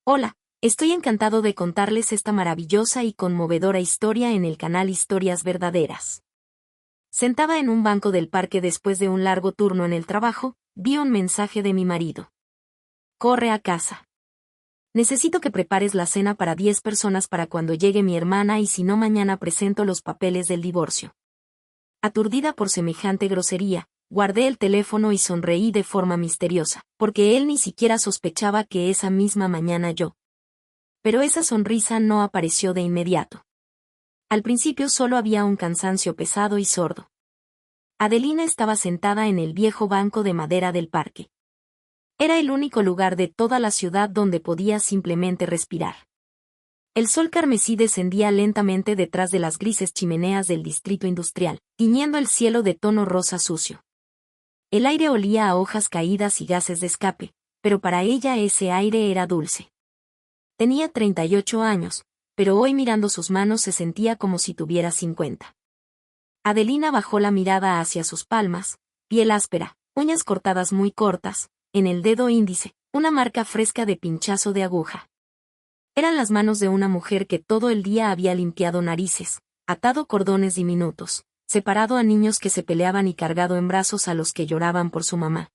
Hola, estoy encantado de contarles esta maravillosa y conmovedora historia en el canal Historias Verdaderas. Sentada en un banco del parque después de un largo turno en el trabajo, vi un mensaje de mi marido. Corre a casa. Necesito que prepares la cena para 10 personas para cuando llegue mi hermana y si no mañana presento los papeles del divorcio. Aturdida por semejante grosería, guardé el teléfono y sonreí de forma misteriosa, porque él ni siquiera sospechaba que esa misma mañana yo. Pero esa sonrisa no apareció de inmediato. Al principio solo había un cansancio pesado y sordo. Adelina estaba sentada en el viejo banco de madera del parque. Era el único lugar de toda la ciudad donde podía simplemente respirar. El sol carmesí descendía lentamente detrás de las grises chimeneas del distrito industrial, tiñendo el cielo de tono rosa sucio. El aire olía a hojas caídas y gases de escape, pero para ella ese aire era dulce. Tenía 38 años, pero hoy mirando sus manos se sentía como si tuviera 50. Adelina bajó la mirada hacia sus palmas, piel áspera, uñas cortadas muy cortas, en el dedo índice, una marca fresca de pinchazo de aguja. Eran las manos de una mujer que todo el día había limpiado narices, atado cordones diminutos, separado a niños que se peleaban y cargado en brazos a los que lloraban por su mamá.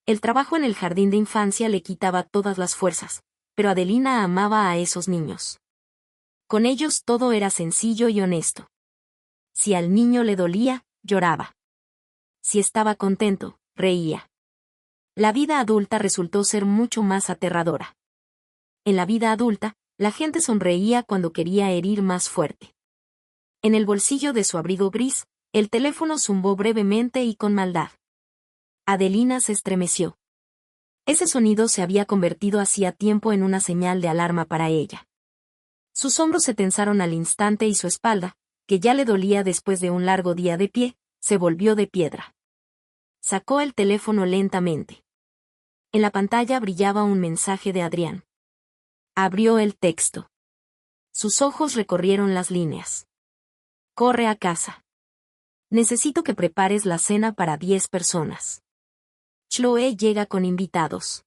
El trabajo en el jardín de infancia le quitaba todas las fuerzas, pero Adelina amaba a esos niños. Con ellos todo era sencillo y honesto. Si al niño le dolía, lloraba. Si estaba contento, reía. La vida adulta resultó ser mucho más aterradora. En la vida adulta, la gente sonreía cuando quería herir más fuerte. En el bolsillo de su abrigo gris, el teléfono zumbó brevemente y con maldad. Adelina se estremeció. Ese sonido se había convertido hacía tiempo en una señal de alarma para ella. Sus hombros se tensaron al instante y su espalda, que ya le dolía después de un largo día de pie, se volvió de piedra. Sacó el teléfono lentamente. En la pantalla brillaba un mensaje de Adrián. Abrió el texto. Sus ojos recorrieron las líneas. Corre a casa. Necesito que prepares la cena para 10 personas. Chloe llega con invitados.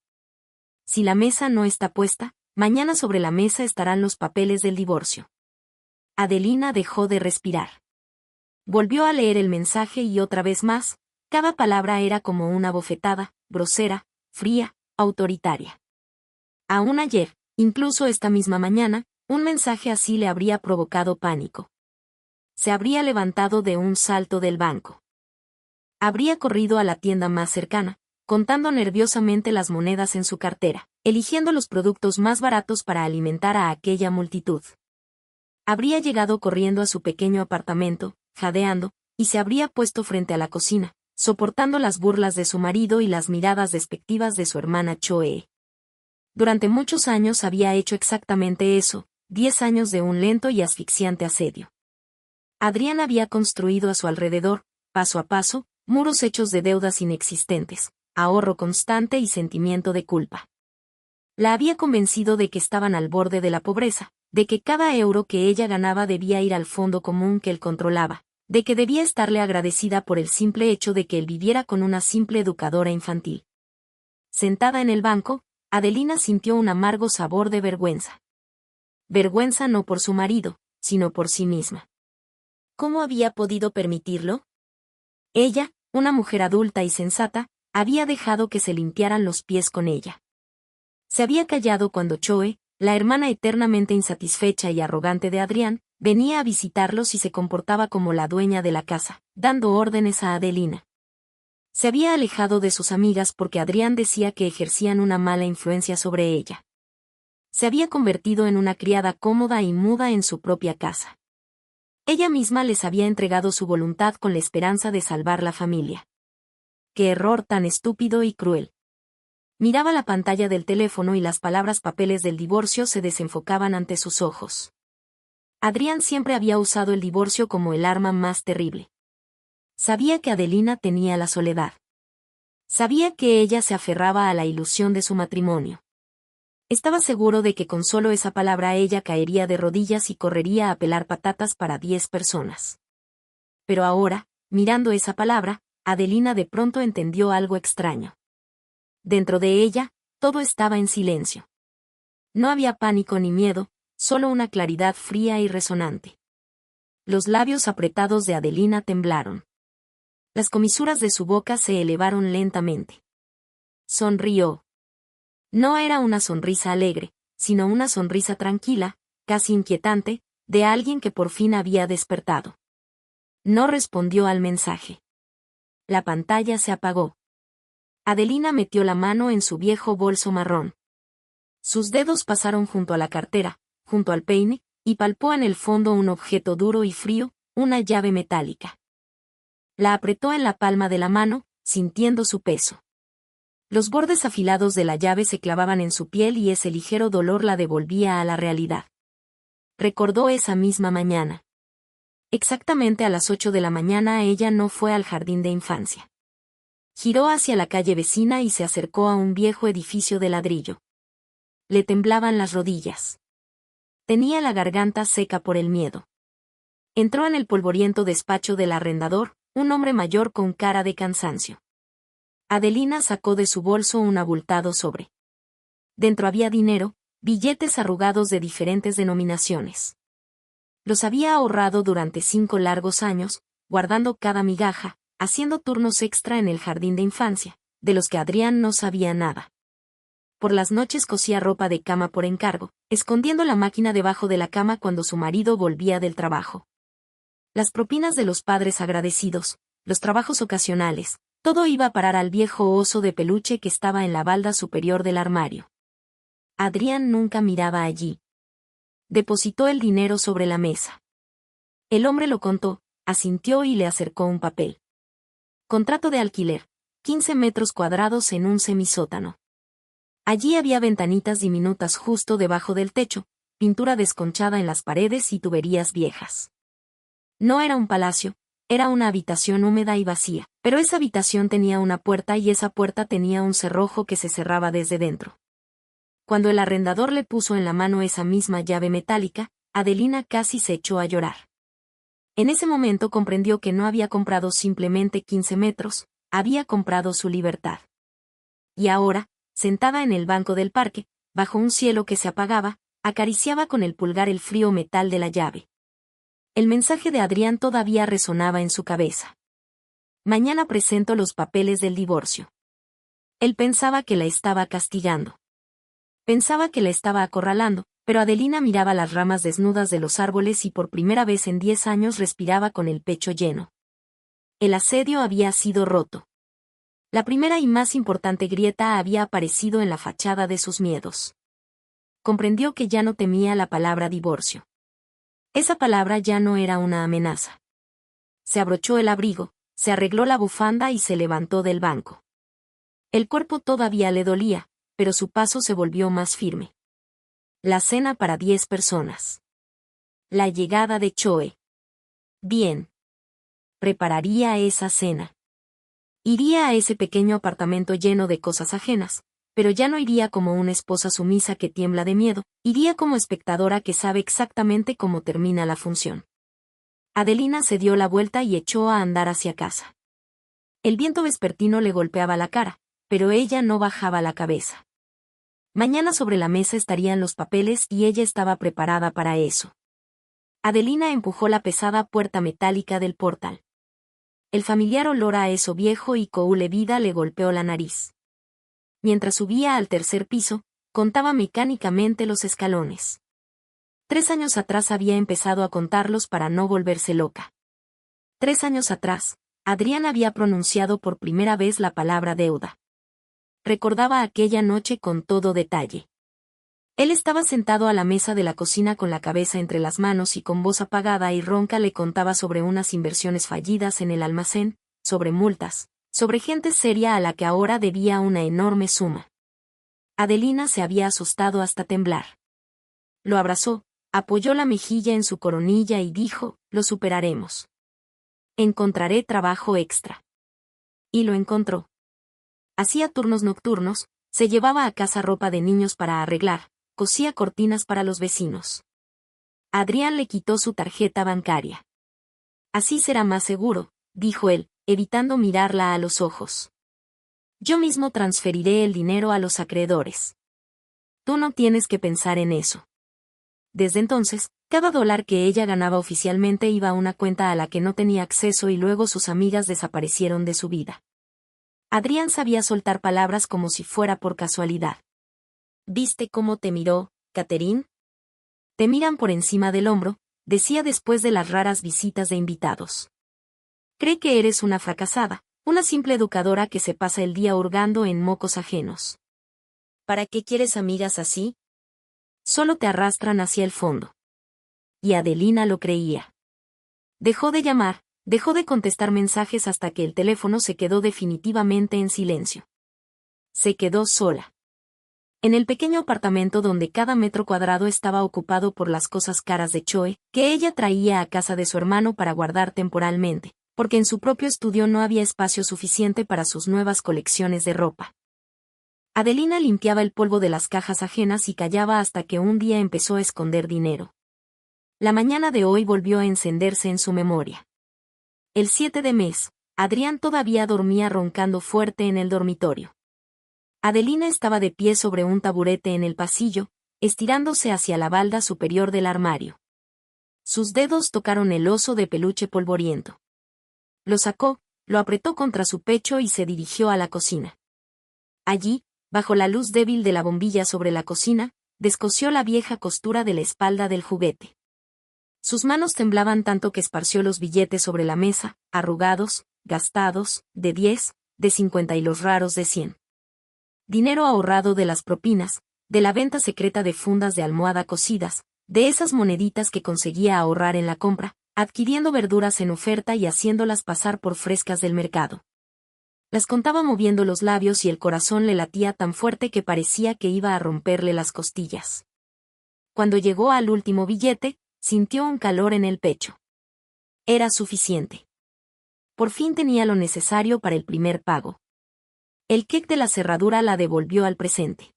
Si la mesa no está puesta, mañana sobre la mesa estarán los papeles del divorcio. Adelina dejó de respirar. Volvió a leer el mensaje y otra vez más, cada palabra era como una bofetada, grosera, fría, autoritaria. Aún ayer, incluso esta misma mañana, un mensaje así le habría provocado pánico. Se habría levantado de un salto del banco. Habría corrido a la tienda más cercana, contando nerviosamente las monedas en su cartera, eligiendo los productos más baratos para alimentar a aquella multitud. Habría llegado corriendo a su pequeño apartamento, jadeando, y se habría puesto frente a la cocina, soportando las burlas de su marido y las miradas despectivas de su hermana Chloe. Durante muchos años había hecho exactamente eso, 10 años de un lento y asfixiante asedio. Adrián había construido a su alrededor, paso a paso, muros hechos de deudas inexistentes, ahorro constante y sentimiento de culpa. La había convencido de que estaban al borde de la pobreza, de que cada euro que ella ganaba debía ir al fondo común que él controlaba, de que debía estarle agradecida por el simple hecho de que él viviera con una simple educadora infantil. Sentada en el banco, Adelina sintió un amargo sabor de vergüenza. Vergüenza no por su marido, sino por sí misma. ¿Cómo había podido permitirlo? Ella, una mujer adulta y sensata, había dejado que se limpiaran los pies con ella. Se había callado cuando Chloe, la hermana eternamente insatisfecha y arrogante de Adrián, venía a visitarlos y se comportaba como la dueña de la casa, dando órdenes a Adelina. Se había alejado de sus amigas porque Adrián decía que ejercían una mala influencia sobre ella. Se había convertido en una criada cómoda y muda en su propia casa. Ella misma les había entregado su voluntad con la esperanza de salvar la familia. ¡Qué error tan estúpido y cruel! Miraba la pantalla del teléfono y las palabras papeles del divorcio se desenfocaban ante sus ojos. Adrián siempre había usado el divorcio como el arma más terrible. Sabía que Adelina tenía la soledad. Sabía que ella se aferraba a la ilusión de su matrimonio. Estaba seguro de que con solo esa palabra ella caería de rodillas y correría a pelar patatas para 10 personas. Pero ahora, mirando esa palabra, Adelina de pronto entendió algo extraño. Dentro de ella, todo estaba en silencio. No había pánico ni miedo, solo una claridad fría y resonante. Los labios apretados de Adelina temblaron. Las comisuras de su boca se elevaron lentamente. Sonrió. No era una sonrisa alegre, sino una sonrisa tranquila, casi inquietante, de alguien que por fin había despertado. No respondió al mensaje. La pantalla se apagó. Adelina metió la mano en su viejo bolso marrón. Sus dedos pasaron junto a la cartera, junto al peine, y palpó en el fondo un objeto duro y frío, una llave metálica. La apretó en la palma de la mano, sintiendo su peso. Los bordes afilados de la llave se clavaban en su piel y ese ligero dolor la devolvía a la realidad. Recordó esa misma mañana. Exactamente a las 8 de la mañana ella no fue al jardín de infancia. Giró hacia la calle vecina y se acercó a un viejo edificio de ladrillo. Le temblaban las rodillas. Tenía la garganta seca por el miedo. Entró en el polvoriento despacho del arrendador, un hombre mayor con cara de cansancio. Adelina sacó de su bolso un abultado sobre. Dentro había dinero, billetes arrugados de diferentes denominaciones. Los había ahorrado durante 5 largos años, guardando cada migaja, haciendo turnos extra en el jardín de infancia, de los que Adrián no sabía nada. Por las noches cosía ropa de cama por encargo, escondiendo la máquina debajo de la cama cuando su marido volvía del trabajo. Las propinas de los padres agradecidos, los trabajos ocasionales, todo iba a parar al viejo oso de peluche que estaba en la balda superior del armario. Adrián nunca miraba allí. Depositó el dinero sobre la mesa. El hombre lo contó, asintió y le acercó un papel. Contrato de alquiler, 15 metros cuadrados en un semisótano. Allí había ventanitas diminutas justo debajo del techo, pintura desconchada en las paredes y tuberías viejas. No era un palacio, era una habitación húmeda y vacía, pero esa habitación tenía una puerta y esa puerta tenía un cerrojo que se cerraba desde dentro. Cuando el arrendador le puso en la mano esa misma llave metálica, Adelina casi se echó a llorar. En ese momento comprendió que no había comprado simplemente 15 metros, había comprado su libertad. Y ahora, sentada en el banco del parque, bajo un cielo que se apagaba, acariciaba con el pulgar el frío metal de la llave. El mensaje de Adrián todavía resonaba en su cabeza. Mañana presento los papeles del divorcio. Él pensaba que la estaba castigando. Pensaba que la estaba acorralando, pero Adelina miraba las ramas desnudas de los árboles y por primera vez en 10 años respiraba con el pecho lleno. El asedio había sido roto. La primera y más importante grieta había aparecido en la fachada de sus miedos. Comprendió que ya no temía la palabra divorcio. Esa palabra ya no era una amenaza. Se abrochó el abrigo, se arregló la bufanda y se levantó del banco. El cuerpo todavía le dolía, pero su paso se volvió más firme. La cena para 10 personas. La llegada de Choe. Bien. Prepararía esa cena. Iría a ese pequeño apartamento lleno de cosas ajenas, pero ya no iría como una esposa sumisa que tiembla de miedo, iría como espectadora que sabe exactamente cómo termina la función. Adelina se dio la vuelta y echó a andar hacia casa. El viento vespertino le golpeaba la cara, pero ella no bajaba la cabeza. Mañana sobre la mesa estarían los papeles y ella estaba preparada para eso. Adelina empujó la pesada puerta metálica del portal. El familiar olor a eso viejo y coule vida le golpeó la nariz. Mientras subía al tercer piso, contaba mecánicamente los escalones. 3 años atrás había empezado a contarlos para no volverse loca. 3 años atrás, Adrián había pronunciado por primera vez la palabra deuda. Recordaba aquella noche con todo detalle. Él estaba sentado a la mesa de la cocina con la cabeza entre las manos y con voz apagada y ronca le contaba sobre unas inversiones fallidas en el almacén, sobre multas, sobre gente seria a la que ahora debía una enorme suma. Adelina se había asustado hasta temblar. Lo abrazó, apoyó la mejilla en su coronilla y dijo, lo superaremos. Encontraré trabajo extra. Y lo encontró. Hacía turnos nocturnos, se llevaba a casa ropa de niños para arreglar, cosía cortinas para los vecinos. Adrián le quitó su tarjeta bancaria. Así será más seguro, dijo él, evitando mirarla a los ojos. Yo mismo transferiré el dinero a los acreedores. Tú no tienes que pensar en eso. Desde entonces, cada dólar que ella ganaba oficialmente iba a una cuenta a la que no tenía acceso y luego sus amigas desaparecieron de su vida. Adrián sabía soltar palabras como si fuera por casualidad. ¿Viste cómo te miró, Catherine? Te miran por encima del hombro, decía después de las raras visitas de invitados. Cree que eres una fracasada, una simple educadora que se pasa el día hurgando en mocos ajenos. ¿Para qué quieres amigas así? Solo te arrastran hacia el fondo. Y Adelina lo creía. Dejó de llamar, dejó de contestar mensajes hasta que el teléfono se quedó definitivamente en silencio. Se quedó sola. En el pequeño apartamento donde cada metro cuadrado estaba ocupado por las cosas caras de Choe, que ella traía a casa de su hermano para guardar temporalmente, porque en su propio estudio no había espacio suficiente para sus nuevas colecciones de ropa. Adelina limpiaba el polvo de las cajas ajenas y callaba hasta que un día empezó a esconder dinero. La mañana de hoy volvió a encenderse en su memoria. El 7 de mes, Adrián todavía dormía roncando fuerte en el dormitorio. Adelina estaba de pie sobre un taburete en el pasillo, estirándose hacia la balda superior del armario. Sus dedos tocaron el oso de peluche polvoriento. Lo sacó, lo apretó contra su pecho y se dirigió a la cocina. Allí, bajo la luz débil de la bombilla sobre la cocina, descosió la vieja costura de la espalda del juguete. Sus manos temblaban tanto que esparció los billetes sobre la mesa, arrugados, gastados, de 10, de 50 y los raros de 100. Dinero ahorrado de las propinas, de la venta secreta de fundas de almohada cocidas, de esas moneditas que conseguía ahorrar en la compra, adquiriendo verduras en oferta y haciéndolas pasar por frescas del mercado. Las contaba moviendo los labios y el corazón le latía tan fuerte que parecía que iba a romperle las costillas. Cuando llegó al último billete, sintió un calor en el pecho. Era suficiente. Por fin tenía lo necesario para el primer pago. El quec de la cerradura la devolvió al presente.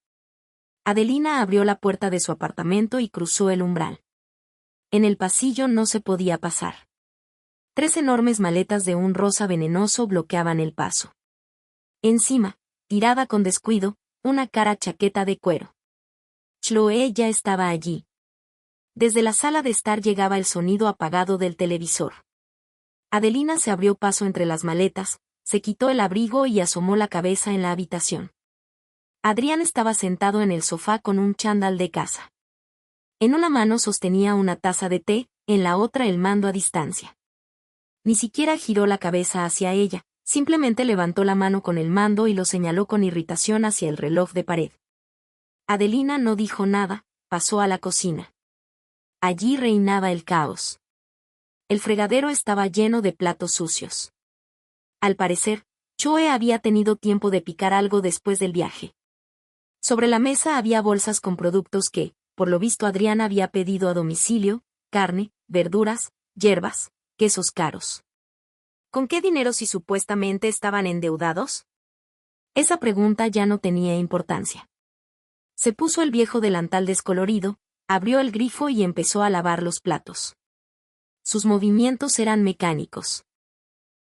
Adelina abrió la puerta de su apartamento y cruzó el umbral. En el pasillo no se podía pasar. 3 enormes maletas de un rosa venenoso bloqueaban el paso. Encima, tirada con descuido, una cara chaqueta de cuero. Chloe ya estaba allí. Desde la sala de estar llegaba el sonido apagado del televisor. Adelina se abrió paso entre las maletas, se quitó el abrigo y asomó la cabeza en la habitación. Adrián estaba sentado en el sofá con un chándal de casa. En una mano sostenía una taza de té, en la otra el mando a distancia. Ni siquiera giró la cabeza hacia ella, simplemente levantó la mano con el mando y lo señaló con irritación hacia el reloj de pared. Adelina no dijo nada, pasó a la cocina. Allí reinaba el caos. El fregadero estaba lleno de platos sucios. Al parecer, Choe había tenido tiempo de picar algo después del viaje. Sobre la mesa había bolsas con productos que, por lo visto Adrián había pedido a domicilio, carne, verduras, hierbas, quesos caros. ¿Con qué dinero si supuestamente estaban endeudados? Esa pregunta ya no tenía importancia. Se puso el viejo delantal descolorido, abrió el grifo y empezó a lavar los platos. Sus movimientos eran mecánicos.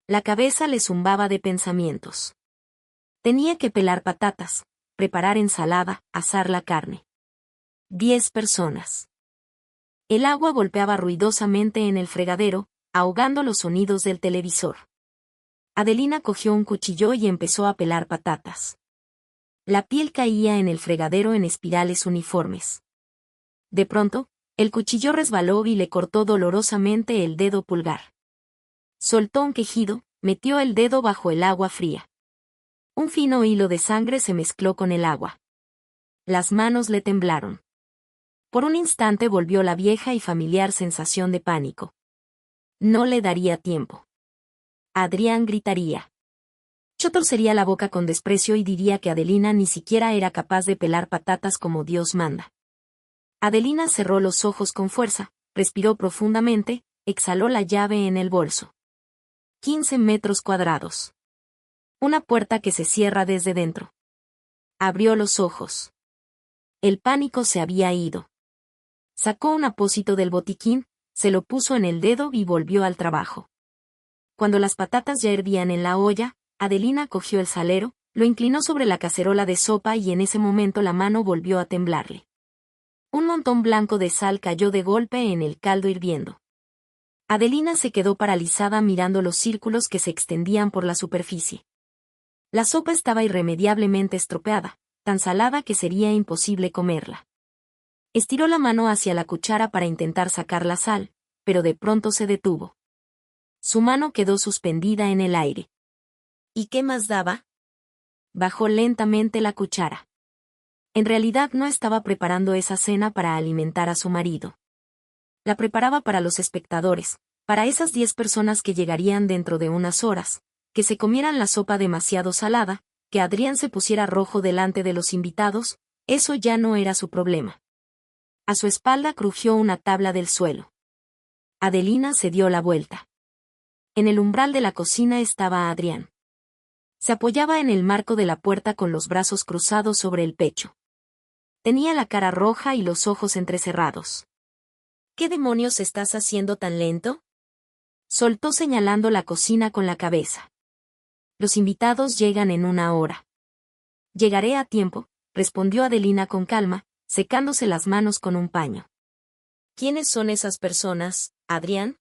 La cabeza le zumbaba de pensamientos. Tenía que pelar patatas, preparar ensalada, asar la carne. 10 personas. El agua golpeaba ruidosamente en el fregadero, ahogando los sonidos del televisor. Adelina cogió un cuchillo y empezó a pelar patatas. La piel caía en el fregadero en espirales uniformes. De pronto, el cuchillo resbaló y le cortó dolorosamente el dedo pulgar. Soltó un quejido, metió el dedo bajo el agua fría. Un fino hilo de sangre se mezcló con el agua. Las manos le temblaron. Por un instante volvió la vieja y familiar sensación de pánico. No le daría tiempo. Adrián gritaría. Yo torcería la boca con desprecio y diría que Adelina ni siquiera era capaz de pelar patatas como Dios manda. Adelina cerró los ojos con fuerza, respiró profundamente, exhaló la llave en el bolso. 15 metros cuadrados. Una puerta que se cierra desde dentro. Abrió los ojos. El pánico se había ido. Sacó un apósito del botiquín, se lo puso en el dedo y volvió al trabajo. Cuando las patatas ya hervían en la olla, Adelina cogió el salero, Lo inclinó sobre la cacerola de sopa y en ese momento la mano volvió a temblarle. Un montón blanco de sal cayó de golpe en el caldo hirviendo. Adelina se quedó paralizada mirando los círculos que se extendían por la superficie. La sopa estaba irremediablemente estropeada, tan salada que sería imposible comerla. Estiró la mano hacia la cuchara para intentar sacar la sal, pero de pronto se detuvo. Su mano quedó suspendida en el aire. ¿Y qué más daba? Bajó lentamente la cuchara. En realidad no estaba preparando esa cena para alimentar a su marido. La preparaba para los espectadores, para esas 10 personas que llegarían dentro de unas horas, que se comieran la sopa demasiado salada, que Adrián se pusiera rojo delante de los invitados, eso ya no era su problema. A su espalda crujió una tabla del suelo. Adelina se dio la vuelta. En el umbral de la cocina estaba Adrián. Se apoyaba en el marco de la puerta con los brazos cruzados sobre el pecho. Tenía la cara roja y los ojos entrecerrados. ¿Qué demonios estás haciendo tan lento? Soltó señalando la cocina con la cabeza. Los invitados llegan en 1 hora. Llegaré a tiempo, respondió Adelina con calma, secándose las manos con un paño. ¿Quiénes son esas personas, Adrián?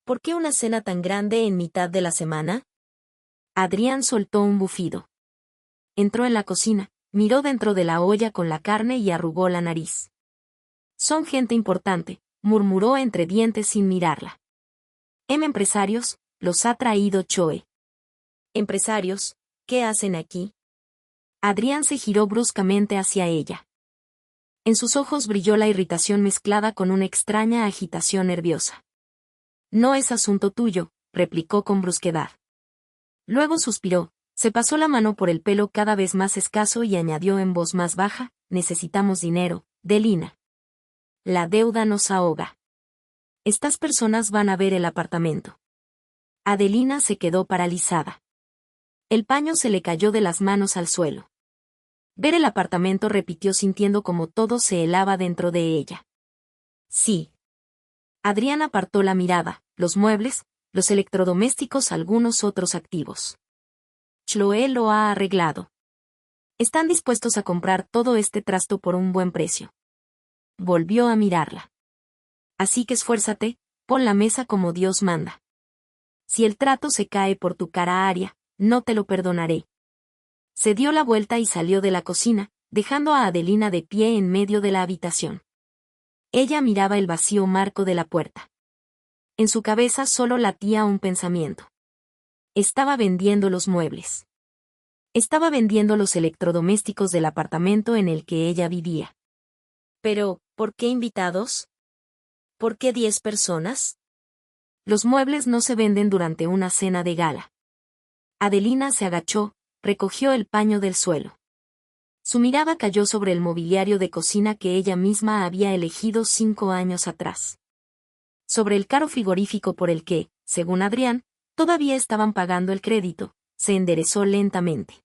¿Por qué una cena tan grande en mitad de la semana? Adrián soltó un bufido. Entró en la cocina, miró dentro de la olla con la carne y arrugó la nariz. Son gente importante, murmuró entre dientes sin mirarla. Empresarios, los ha traído Choe. ¿Empresarios? ¿Qué hacen aquí? Adrián se giró bruscamente hacia ella. En sus ojos brilló la irritación mezclada con una extraña agitación nerviosa. No es asunto tuyo, replicó con brusquedad. Luego suspiró, se pasó la mano por el pelo cada vez más escaso y añadió en voz más baja, necesitamos dinero, Delina. La deuda nos ahoga. Estas personas van a ver el apartamento. Adelina se quedó paralizada. El paño se le cayó de las manos al suelo. Ver el apartamento, repitió sintiendo como todo se helaba dentro de ella. Sí. Adrián apartó la mirada, los muebles, los electrodomésticos, algunos otros activos. Chloe lo ha arreglado. Están dispuestos a comprar todo este trasto por un buen precio. Volvió a mirarla. Así que esfuérzate, pon la mesa como Dios manda. Si el trato se cae por tu cara, Aria, no te lo perdonaré. Se dio la vuelta y salió de la cocina, dejando a Adelina de pie en medio de la habitación. Ella miraba el vacío marco de la puerta. En su cabeza solo latía un pensamiento. Estaba vendiendo los muebles. Estaba vendiendo los electrodomésticos del apartamento en el que ella vivía. Pero, ¿por qué invitados? ¿Por qué 10 personas? Los muebles no se venden durante una cena de gala. Adelina se agachó, recogió el paño del suelo. Su mirada cayó sobre el mobiliario de cocina que ella misma había elegido 5 años atrás. Sobre el caro frigorífico por el que, según Adrián, todavía estaban pagando el crédito, se enderezó lentamente.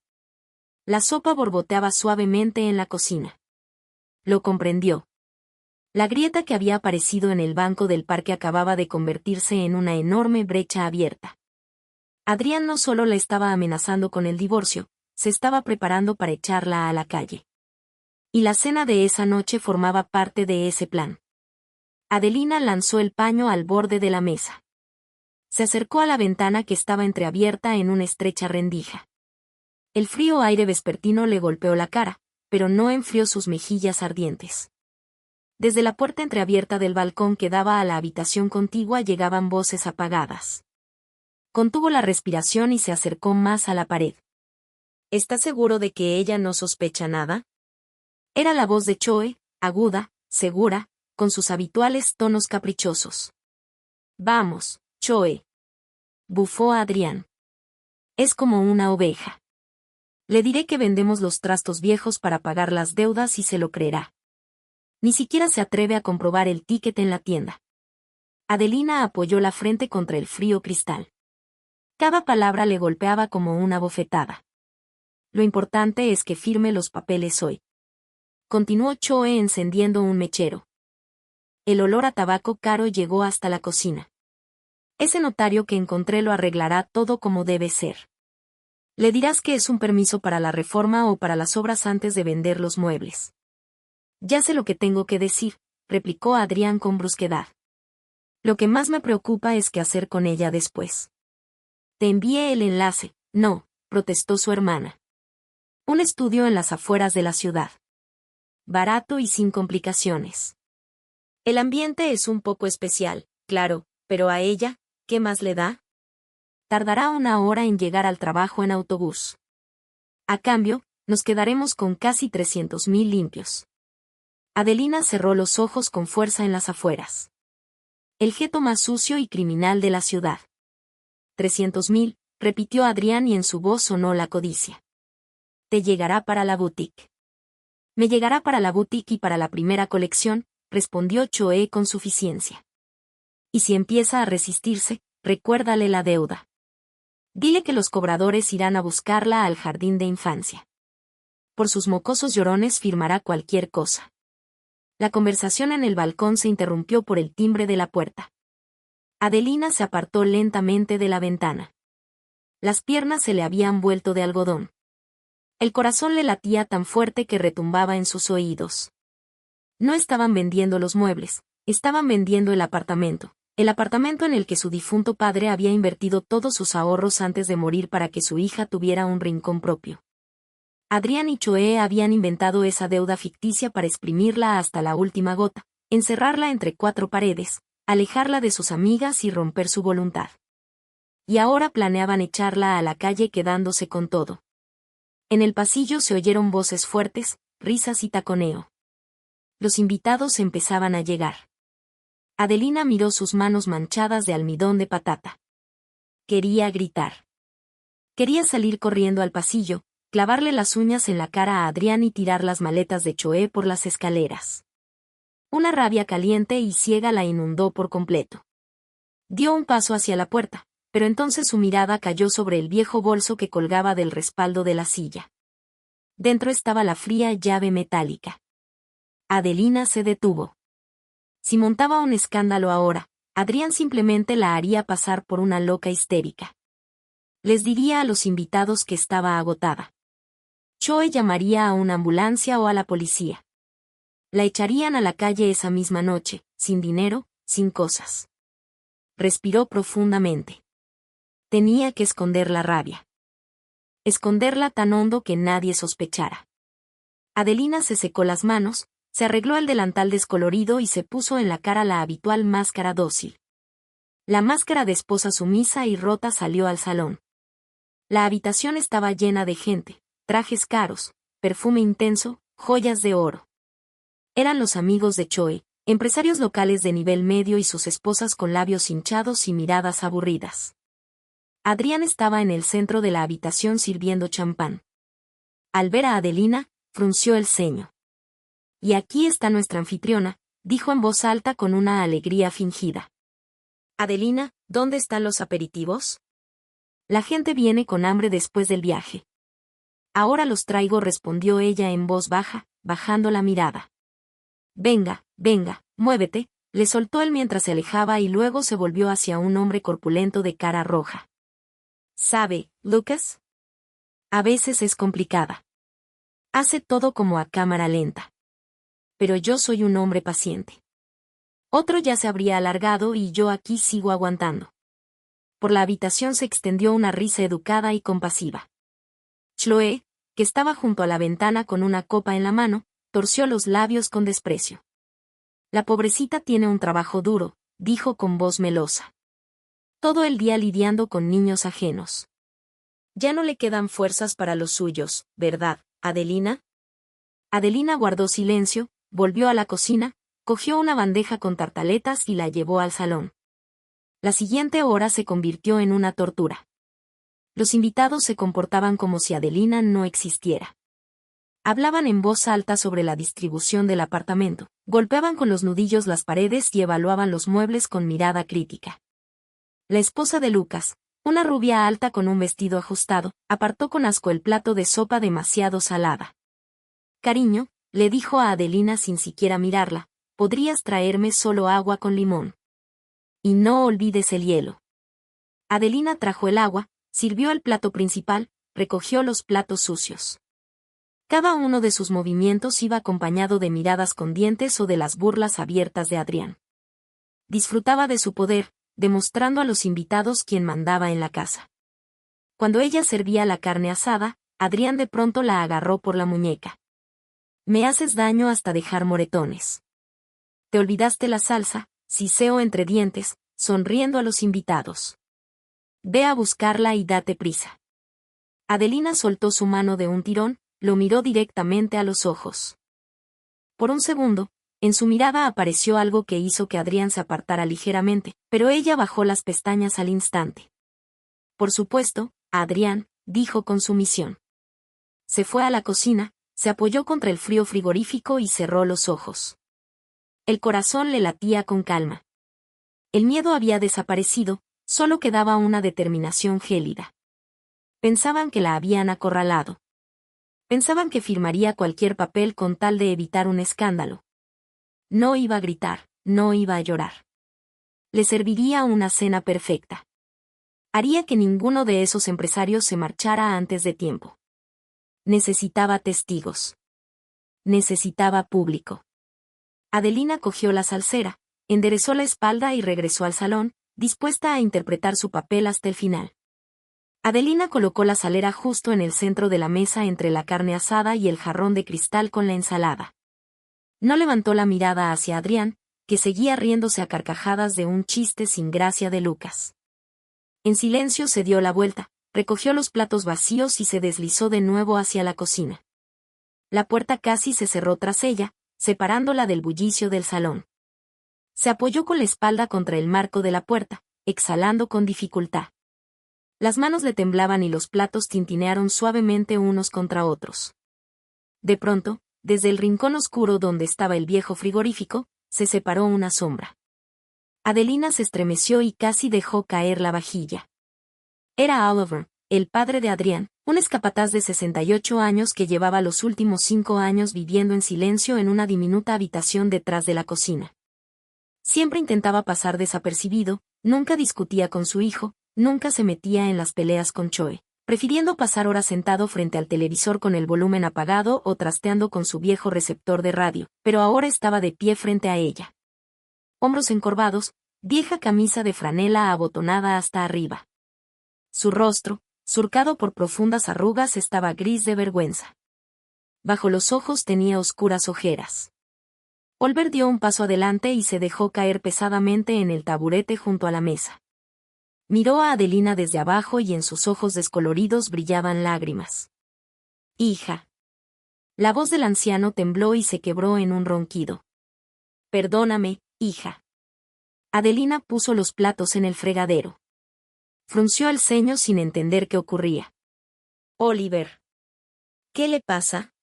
La sopa borboteaba suavemente en la cocina. Lo comprendió. La grieta que había aparecido en el banco del parque acababa de convertirse en una enorme brecha abierta. Adrián no solo la estaba amenazando con el divorcio, se estaba preparando para echarla a la calle. Y la cena de esa noche formaba parte de ese plan. Adelina lanzó el paño al borde de la mesa. Se acercó a la ventana que estaba entreabierta en una estrecha rendija. El frío aire vespertino le golpeó la cara, pero no enfrió sus mejillas ardientes. Desde la puerta entreabierta del balcón que daba a la habitación contigua llegaban voces apagadas. Contuvo la respiración y se acercó más a la pared. ¿Estás seguro de que ella no sospecha nada? Era la voz de Choe, aguda, segura, con sus habituales tonos caprichosos. Vamos, Choe. Bufó Adrián. Es como una oveja. Le diré que vendemos los trastos viejos para pagar las deudas y se lo creerá. Ni siquiera se atreve a comprobar el ticket en la tienda. Adelina apoyó la frente contra el frío cristal. Cada palabra le golpeaba como una bofetada. Lo importante es que firme los papeles hoy. Continuó Choe encendiendo un mechero. El olor a tabaco caro llegó hasta la cocina. Ese notario que encontré lo arreglará todo como debe ser. Le dirás que es un permiso para la reforma o para las obras antes de vender los muebles. Ya sé lo que tengo que decir, replicó Adrián con brusquedad. Lo que más me preocupa es qué hacer con ella después. Te envié el enlace. No, protestó su hermana. Un estudio en las afueras de la ciudad. Barato y sin complicaciones. El ambiente es un poco especial, claro, pero a ella, ¿qué más le da? Tardará 1 hora en llegar al trabajo en autobús. A cambio, nos quedaremos con casi 300.000 limpios. Adelina cerró los ojos con fuerza en las afueras. El ghetto más sucio y criminal de la ciudad. 300.000, repitió Adrián y en su voz sonó la codicia. Te llegará para la boutique. Me llegará para la boutique y para la primera colección, respondió Choe con suficiencia. Y si empieza a resistirse, recuérdale la deuda. Dile que los cobradores irán a buscarla al jardín de infancia. Por sus mocosos llorones firmará cualquier cosa. La conversación en el balcón se interrumpió por el timbre de la puerta. Adelina se apartó lentamente de la ventana. Las piernas se le habían vuelto de algodón. El corazón le latía tan fuerte que retumbaba en sus oídos. No estaban vendiendo los muebles, estaban vendiendo el apartamento en el que su difunto padre había invertido todos sus ahorros antes de morir para que su hija tuviera un rincón propio. Adrián y Choe habían inventado esa deuda ficticia para exprimirla hasta la última gota, encerrarla entre 4 paredes, alejarla de sus amigas y romper su voluntad. Y ahora planeaban echarla a la calle quedándose con todo. En el pasillo se oyeron voces fuertes, risas y taconeo. Los invitados empezaban a llegar. Adelina miró sus manos manchadas de almidón de patata. Quería gritar. Quería salir corriendo al pasillo, clavarle las uñas en la cara a Adrián y tirar las maletas de Choe por las escaleras. Una rabia caliente y ciega la inundó por completo. Dio un paso hacia la puerta, pero entonces su mirada cayó sobre el viejo bolso que colgaba del respaldo de la silla. Dentro estaba la fría llave metálica. Adelina se detuvo. Si montaba un escándalo ahora, Adrián simplemente la haría pasar por una loca histérica. Les diría a los invitados que estaba agotada. Choe llamaría a una ambulancia o a la policía. La echarían a la calle esa misma noche, sin dinero, sin cosas. Respiró profundamente. Tenía que esconder la rabia. Esconderla tan hondo que nadie sospechara. Adelina se secó las manos, se arregló el delantal descolorido y se puso en la cara la habitual máscara dócil. La máscara de esposa sumisa y rota salió al salón. La habitación estaba llena de gente, trajes caros, perfume intenso, joyas de oro. Eran los amigos de Choe, empresarios locales de nivel medio y sus esposas con labios hinchados y miradas aburridas. Adrián estaba en el centro de la habitación sirviendo champán. Al ver a Adelina, frunció el ceño. Y aquí está nuestra anfitriona, dijo en voz alta con una alegría fingida. Adelina, ¿dónde están los aperitivos? La gente viene con hambre después del viaje. Ahora los traigo, respondió ella en voz baja, bajando la mirada. Venga, venga, muévete, le soltó él mientras se alejaba y luego se volvió hacia un hombre corpulento de cara roja. ¿Sabe, Lucas? A veces es complicada. Hace todo como a cámara lenta. Pero yo soy un hombre paciente. Otro ya se habría alargado y yo aquí sigo aguantando. Por la habitación se extendió una risa educada y compasiva. Chloe, que estaba junto a la ventana con una copa en la mano, torció los labios con desprecio. La pobrecita tiene un trabajo duro, dijo con voz melosa. Todo el día lidiando con niños ajenos. Ya no le quedan fuerzas para los suyos, ¿verdad, Adelina? Adelina guardó silencio, volvió a la cocina, cogió una bandeja con tartaletas y la llevó al salón. La siguiente hora se convirtió en una tortura. Los invitados se comportaban como si Adelina no existiera. Hablaban en voz alta sobre la distribución del apartamento, golpeaban con los nudillos las paredes y evaluaban los muebles con mirada crítica. La esposa de Lucas, una rubia alta con un vestido ajustado, apartó con asco el plato de sopa demasiado salada. Cariño, le dijo a Adelina sin siquiera mirarla, podrías traerme solo agua con limón. Y no olvides el hielo. Adelina trajo el agua, sirvió el plato principal, recogió los platos sucios. Cada uno de sus movimientos iba acompañado de miradas con dientes o de las burlas abiertas de Adrián. Disfrutaba de su poder, demostrando a los invitados quién mandaba en la casa. Cuando ella servía la carne asada, Adrián de pronto la agarró por la muñeca. «Me haces daño hasta dejar moretones. Te olvidaste la salsa», siseó entre dientes, sonriendo a los invitados. «Ve a buscarla y date prisa». Adelina soltó su mano de un tirón, lo miró directamente a los ojos. Por un segundo, en su mirada apareció algo que hizo que Adrián se apartara ligeramente, pero ella bajó las pestañas al instante. «Por supuesto, Adrián», dijo con sumisión. Se fue a la cocina, se apoyó contra el frío frigorífico y cerró los ojos. El corazón le latía con calma. El miedo había desaparecido, solo quedaba una determinación gélida. Pensaban que la habían acorralado. Pensaban que firmaría cualquier papel con tal de evitar un escándalo. No iba a gritar, no iba a llorar. Le serviría una cena perfecta. Haría que ninguno de esos empresarios se marchara antes de tiempo. Necesitaba testigos. Necesitaba público. Adelina cogió la salsera, enderezó la espalda y regresó al salón, dispuesta a interpretar su papel hasta el final. Adelina colocó la salera justo en el centro de la mesa entre la carne asada y el jarrón de cristal con la ensalada. No levantó la mirada hacia Adrián, que seguía riéndose a carcajadas de un chiste sin gracia de Lucas. En silencio se dio la vuelta, recogió los platos vacíos y se deslizó de nuevo hacia la cocina. La puerta casi se cerró tras ella, separándola del bullicio del salón. Se apoyó con la espalda contra el marco de la puerta, exhalando con dificultad. Las manos le temblaban y los platos tintinearon suavemente unos contra otros. De pronto, desde el rincón oscuro donde estaba el viejo frigorífico, se separó una sombra. Adelina se estremeció y casi dejó caer la vajilla. Era Oliver, el padre de Adrián, un escapataz de 68 años que llevaba los últimos 5 años viviendo en silencio en una diminuta habitación detrás de la cocina. Siempre intentaba pasar desapercibido, nunca discutía con su hijo, nunca se metía en las peleas con Choe, prefiriendo pasar horas sentado frente al televisor con el volumen apagado o trasteando con su viejo receptor de radio, pero ahora estaba de pie frente a ella. Hombros encorvados, vieja camisa de franela abotonada hasta arriba. Su rostro, surcado por profundas arrugas, estaba gris de vergüenza. Bajo los ojos tenía oscuras ojeras. Oliver dio un paso adelante y se dejó caer pesadamente en el taburete junto a la mesa. Miró a Adelina desde abajo y en sus ojos descoloridos brillaban lágrimas. «Hija». La voz del anciano tembló y se quebró en un ronquido. «Perdóname, hija». Adelina puso los platos en el fregadero. Frunció el ceño sin entender qué ocurría. «Oliver. ¿Qué le pasa?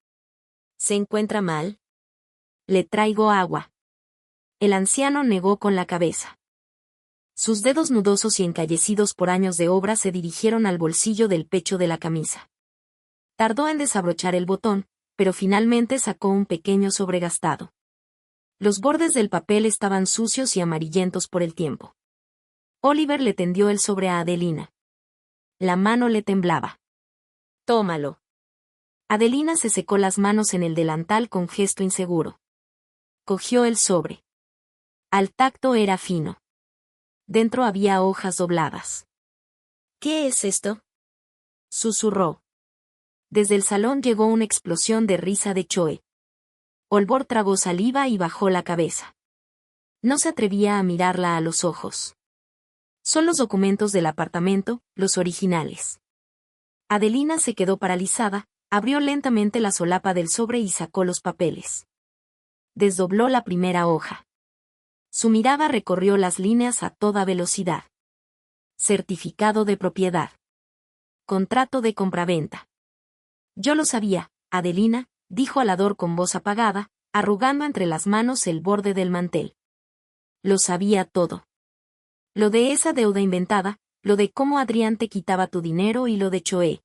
¿Se encuentra mal? Le traigo agua». El anciano negó con la cabeza. Sus dedos nudosos y encallecidos por años de obra se dirigieron al bolsillo del pecho de la camisa. Tardó en desabrochar el botón, pero finalmente sacó un pequeño sobregastado. Los bordes del papel estaban sucios y amarillentos por el tiempo. Oliver le tendió el sobre a Adelina. La mano le temblaba. «Tómalo». Adelina se secó las manos en el delantal con gesto inseguro. Cogió el sobre. Al tacto era fino. Dentro había hojas dobladas. «¿Qué es esto?», susurró. Desde el salón llegó una explosión de risa de Choe. Oliver tragó saliva y bajó la cabeza. No se atrevía a mirarla a los ojos. «Son los documentos del apartamento, los originales». Adelina se quedó paralizada, abrió lentamente la solapa del sobre y sacó los papeles. Desdobló la primera hoja. Su mirada recorrió las líneas a toda velocidad. Certificado de propiedad. Contrato de compraventa. «Yo lo sabía, Adelina», dijo Alador con voz apagada, arrugando entre las manos el borde del mantel. Lo sabía todo. Lo de esa deuda inventada, lo de cómo Adrián te quitaba tu dinero y lo de Choe.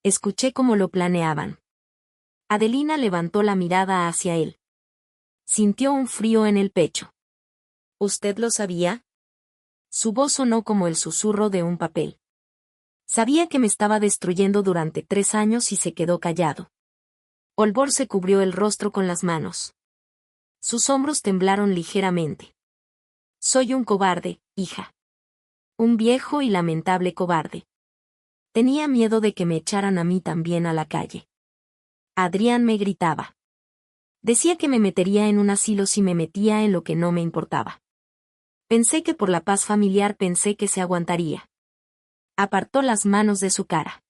Escuché cómo lo planeaban. Adelina levantó la mirada hacia él. Sintió un frío en el pecho. «¿Usted lo sabía?». Su voz sonó como el susurro de un papel. Sabía que me estaba destruyendo durante 3 años y se quedó callado. Olvor se cubrió el rostro con las manos. Sus hombros temblaron ligeramente. Soy un cobarde, hija. Un viejo y lamentable cobarde. Tenía miedo de que me echaran a mí también a la calle. Adrián me gritaba. Decía que me metería en un asilo si me metía en lo que no me importaba. Pensé que por la paz familiar pensé que se aguantaría. Apartó las manos de su cara.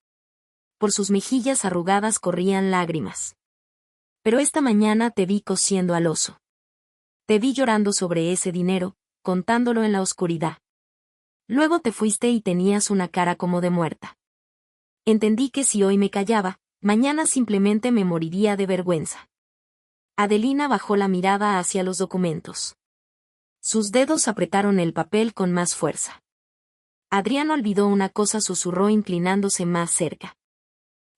Por sus mejillas arrugadas corrían lágrimas. Pero esta mañana te vi cosiendo al oso. Te vi llorando sobre ese dinero, contándolo en la oscuridad. Luego te fuiste y tenías una cara como de muerta. Entendí que si hoy me callaba, mañana simplemente me moriría de vergüenza. Adelina bajó la mirada hacia los documentos. Sus dedos apretaron el papel con más fuerza. Adrián olvidó una cosa, susurró inclinándose más cerca.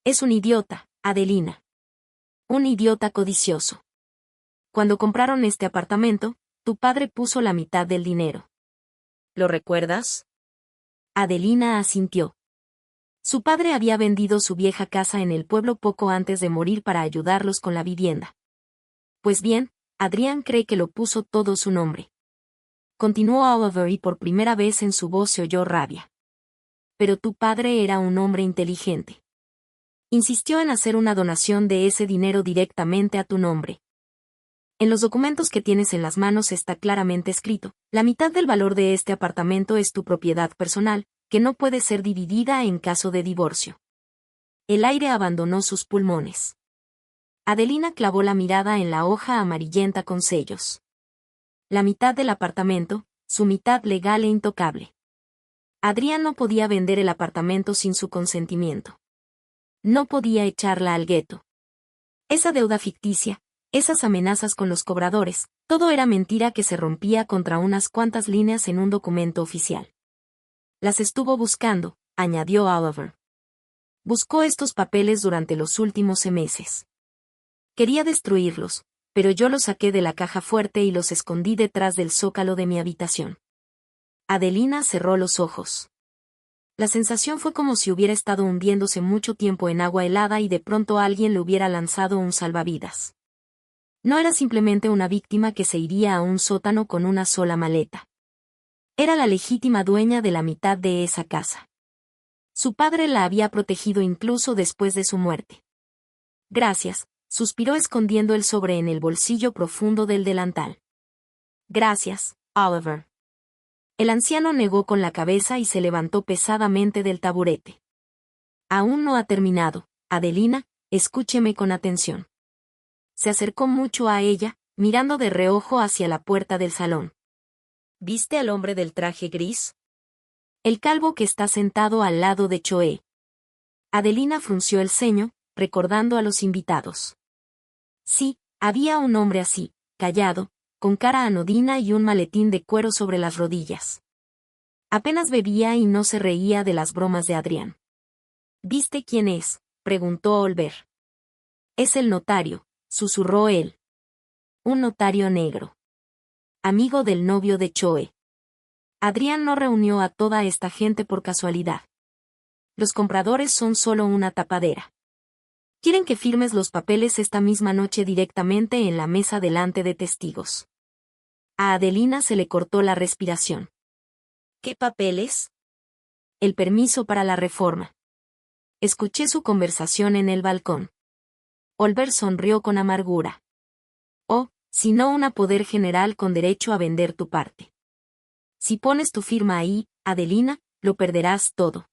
Es un idiota, Adelina. Un idiota codicioso. Cuando compraron este apartamento, tu padre puso la mitad del dinero. ¿Lo recuerdas? Adelina asintió. Su padre había vendido su vieja casa en el pueblo poco antes de morir para ayudarlos con la vivienda. Pues bien, Adrián cree que lo puso todo su nombre. Continuó Oliver y por primera vez en su voz se oyó rabia. Pero tu padre era un hombre inteligente. Insistió en hacer una donación de ese dinero directamente a tu nombre. En los documentos que tienes en las manos está claramente escrito, la mitad del valor de este apartamento es tu propiedad personal, que no puede ser dividida en caso de divorcio. El aire abandonó sus pulmones. Adelina clavó la mirada en la hoja amarillenta con sellos. La mitad del apartamento, su mitad legal e intocable. Adrián no podía vender el apartamento sin su consentimiento. No podía echarla al gueto. Esa deuda ficticia, esas amenazas con los cobradores, todo era mentira que se rompía contra unas cuantas líneas en un documento oficial. Las estuvo buscando, añadió Oliver. Buscó estos papeles durante los últimos meses. Quería destruirlos, pero yo los saqué de la caja fuerte y los escondí detrás del zócalo de mi habitación. Adelina cerró los ojos. La sensación fue como si hubiera estado hundiéndose mucho tiempo en agua helada y de pronto alguien le hubiera lanzado un salvavidas. No era simplemente una víctima que se iría a un sótano con una sola maleta. Era la legítima dueña de la mitad de esa casa. Su padre la había protegido incluso después de su muerte. Gracias, suspiró escondiendo el sobre en el bolsillo profundo del delantal. Gracias, Oliver. El anciano negó con la cabeza y se levantó pesadamente del taburete. Aún no ha terminado, Adelina, escúcheme con atención. Se acercó mucho a ella, mirando de reojo hacia la puerta del salón. ¿Viste al hombre del traje gris? El calvo que está sentado al lado de Choe. Adelina frunció el ceño, recordando a los invitados. Sí, había un hombre así, callado, con cara anodina y un maletín de cuero sobre las rodillas. Apenas bebía y no se reía de las bromas de Adrián. ¿Viste quién es?, preguntó Olver. Es el notario, susurró él. Un notario negro. Amigo del novio de Choe. Adrián no reunió a toda esta gente por casualidad. Los compradores son solo una tapadera. Quieren que firmes los papeles esta misma noche directamente en la mesa delante de testigos. A Adelina se le cortó la respiración. ¿Qué papeles? El permiso para la reforma. Escuché su conversación en el balcón. Olver sonrió con amargura. Oh, si no una poder general con derecho a vender tu parte. Si pones tu firma ahí, Adelina, lo perderás todo.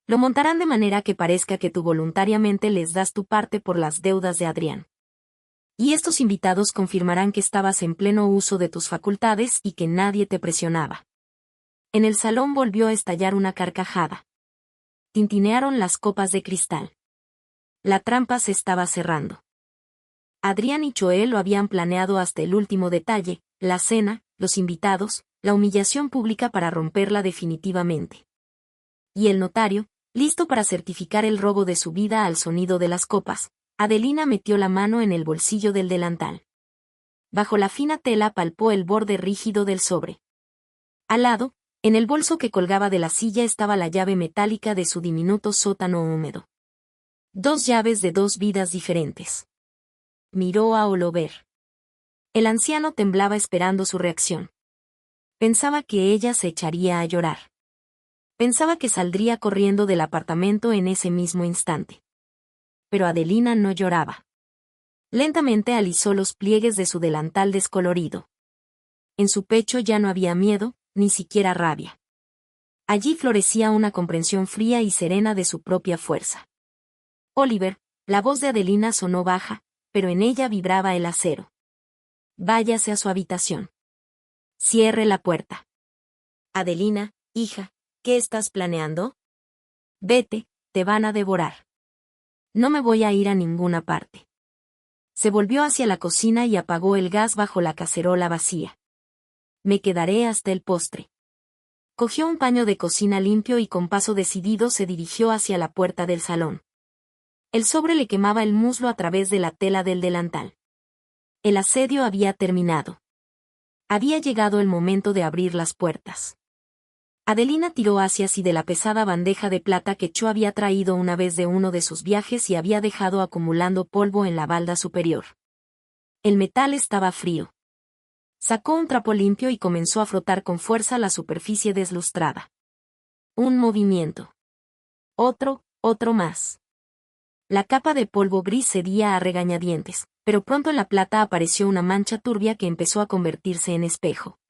Lo montarán de manera que parezca que tú voluntariamente les das tu parte por las deudas de Adrián. Y estos invitados confirmarán que estabas en pleno uso de tus facultades y que nadie te presionaba. En el salón volvió a estallar una carcajada. Tintinearon las copas de cristal. La trampa se estaba cerrando. Adrián y Choe lo habían planeado hasta el último detalle, la cena, los invitados, la humillación pública para romperla definitivamente. Y el notario, listo para certificar el robo de su vida al sonido de las copas, Adelina metió la mano en el bolsillo del delantal. Bajo la fina tela palpó el borde rígido del sobre. Al lado, En el bolso que colgaba de la silla estaba la llave metálica de su diminuto sótano húmedo. 2 llaves de 2 vidas diferentes. Miró a Oliver. El anciano temblaba esperando su reacción. Pensaba que ella se echaría a llorar. Pensaba que saldría corriendo del apartamento en ese mismo instante. Pero Adelina no lloraba. Lentamente alisó los pliegues de su delantal descolorido. En su pecho ya no había miedo, ni siquiera rabia. Allí florecía una comprensión fría y serena de su propia fuerza. Oliver, la voz de Adelina sonó baja, pero en ella vibraba el acero. Váyase a su habitación. Cierre la puerta. Adelina, hija, ¿qué estás planeando? Vete, te van a devorar. No me voy a ir a ninguna parte. Se volvió hacia la cocina y apagó el gas bajo la cacerola vacía. Me quedaré hasta el postre. Cogió un paño de cocina limpio y con paso decidido se dirigió hacia la puerta del salón. El sobre le quemaba el muslo a través de la tela del delantal. El asedio había terminado. Había llegado el momento de abrir las puertas. Adelina tiró hacia sí de la pesada bandeja de plata que Cho había traído una vez de uno de sus viajes y había dejado acumulando polvo en la balda superior. El metal estaba frío. Sacó un trapo limpio y comenzó a frotar con fuerza la superficie deslustrada. Un movimiento. Otro más. La capa de polvo gris cedía a regañadientes, pero pronto en la plata apareció una mancha turbia que empezó a convertirse en espejo.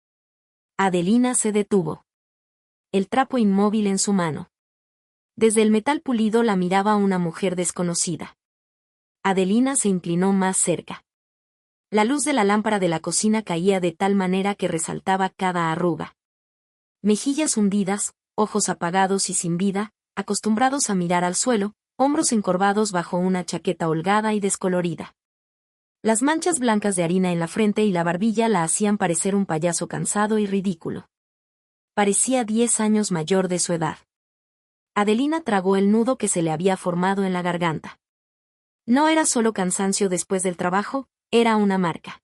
Adelina se detuvo. El trapo inmóvil en su mano. Desde el metal pulido la miraba una mujer desconocida. Adelina se inclinó más cerca. La luz de la lámpara de la cocina caía de tal manera que resaltaba cada arruga. Mejillas hundidas, ojos apagados y sin vida, acostumbrados a mirar al suelo, hombros encorvados bajo una chaqueta holgada y descolorida. Las manchas blancas de harina en la frente y la barbilla la hacían parecer un payaso cansado y ridículo. Parecía 10 años mayor de su edad. Adelina tragó el nudo que se le había formado en la garganta. No era solo cansancio después del trabajo, era una marca.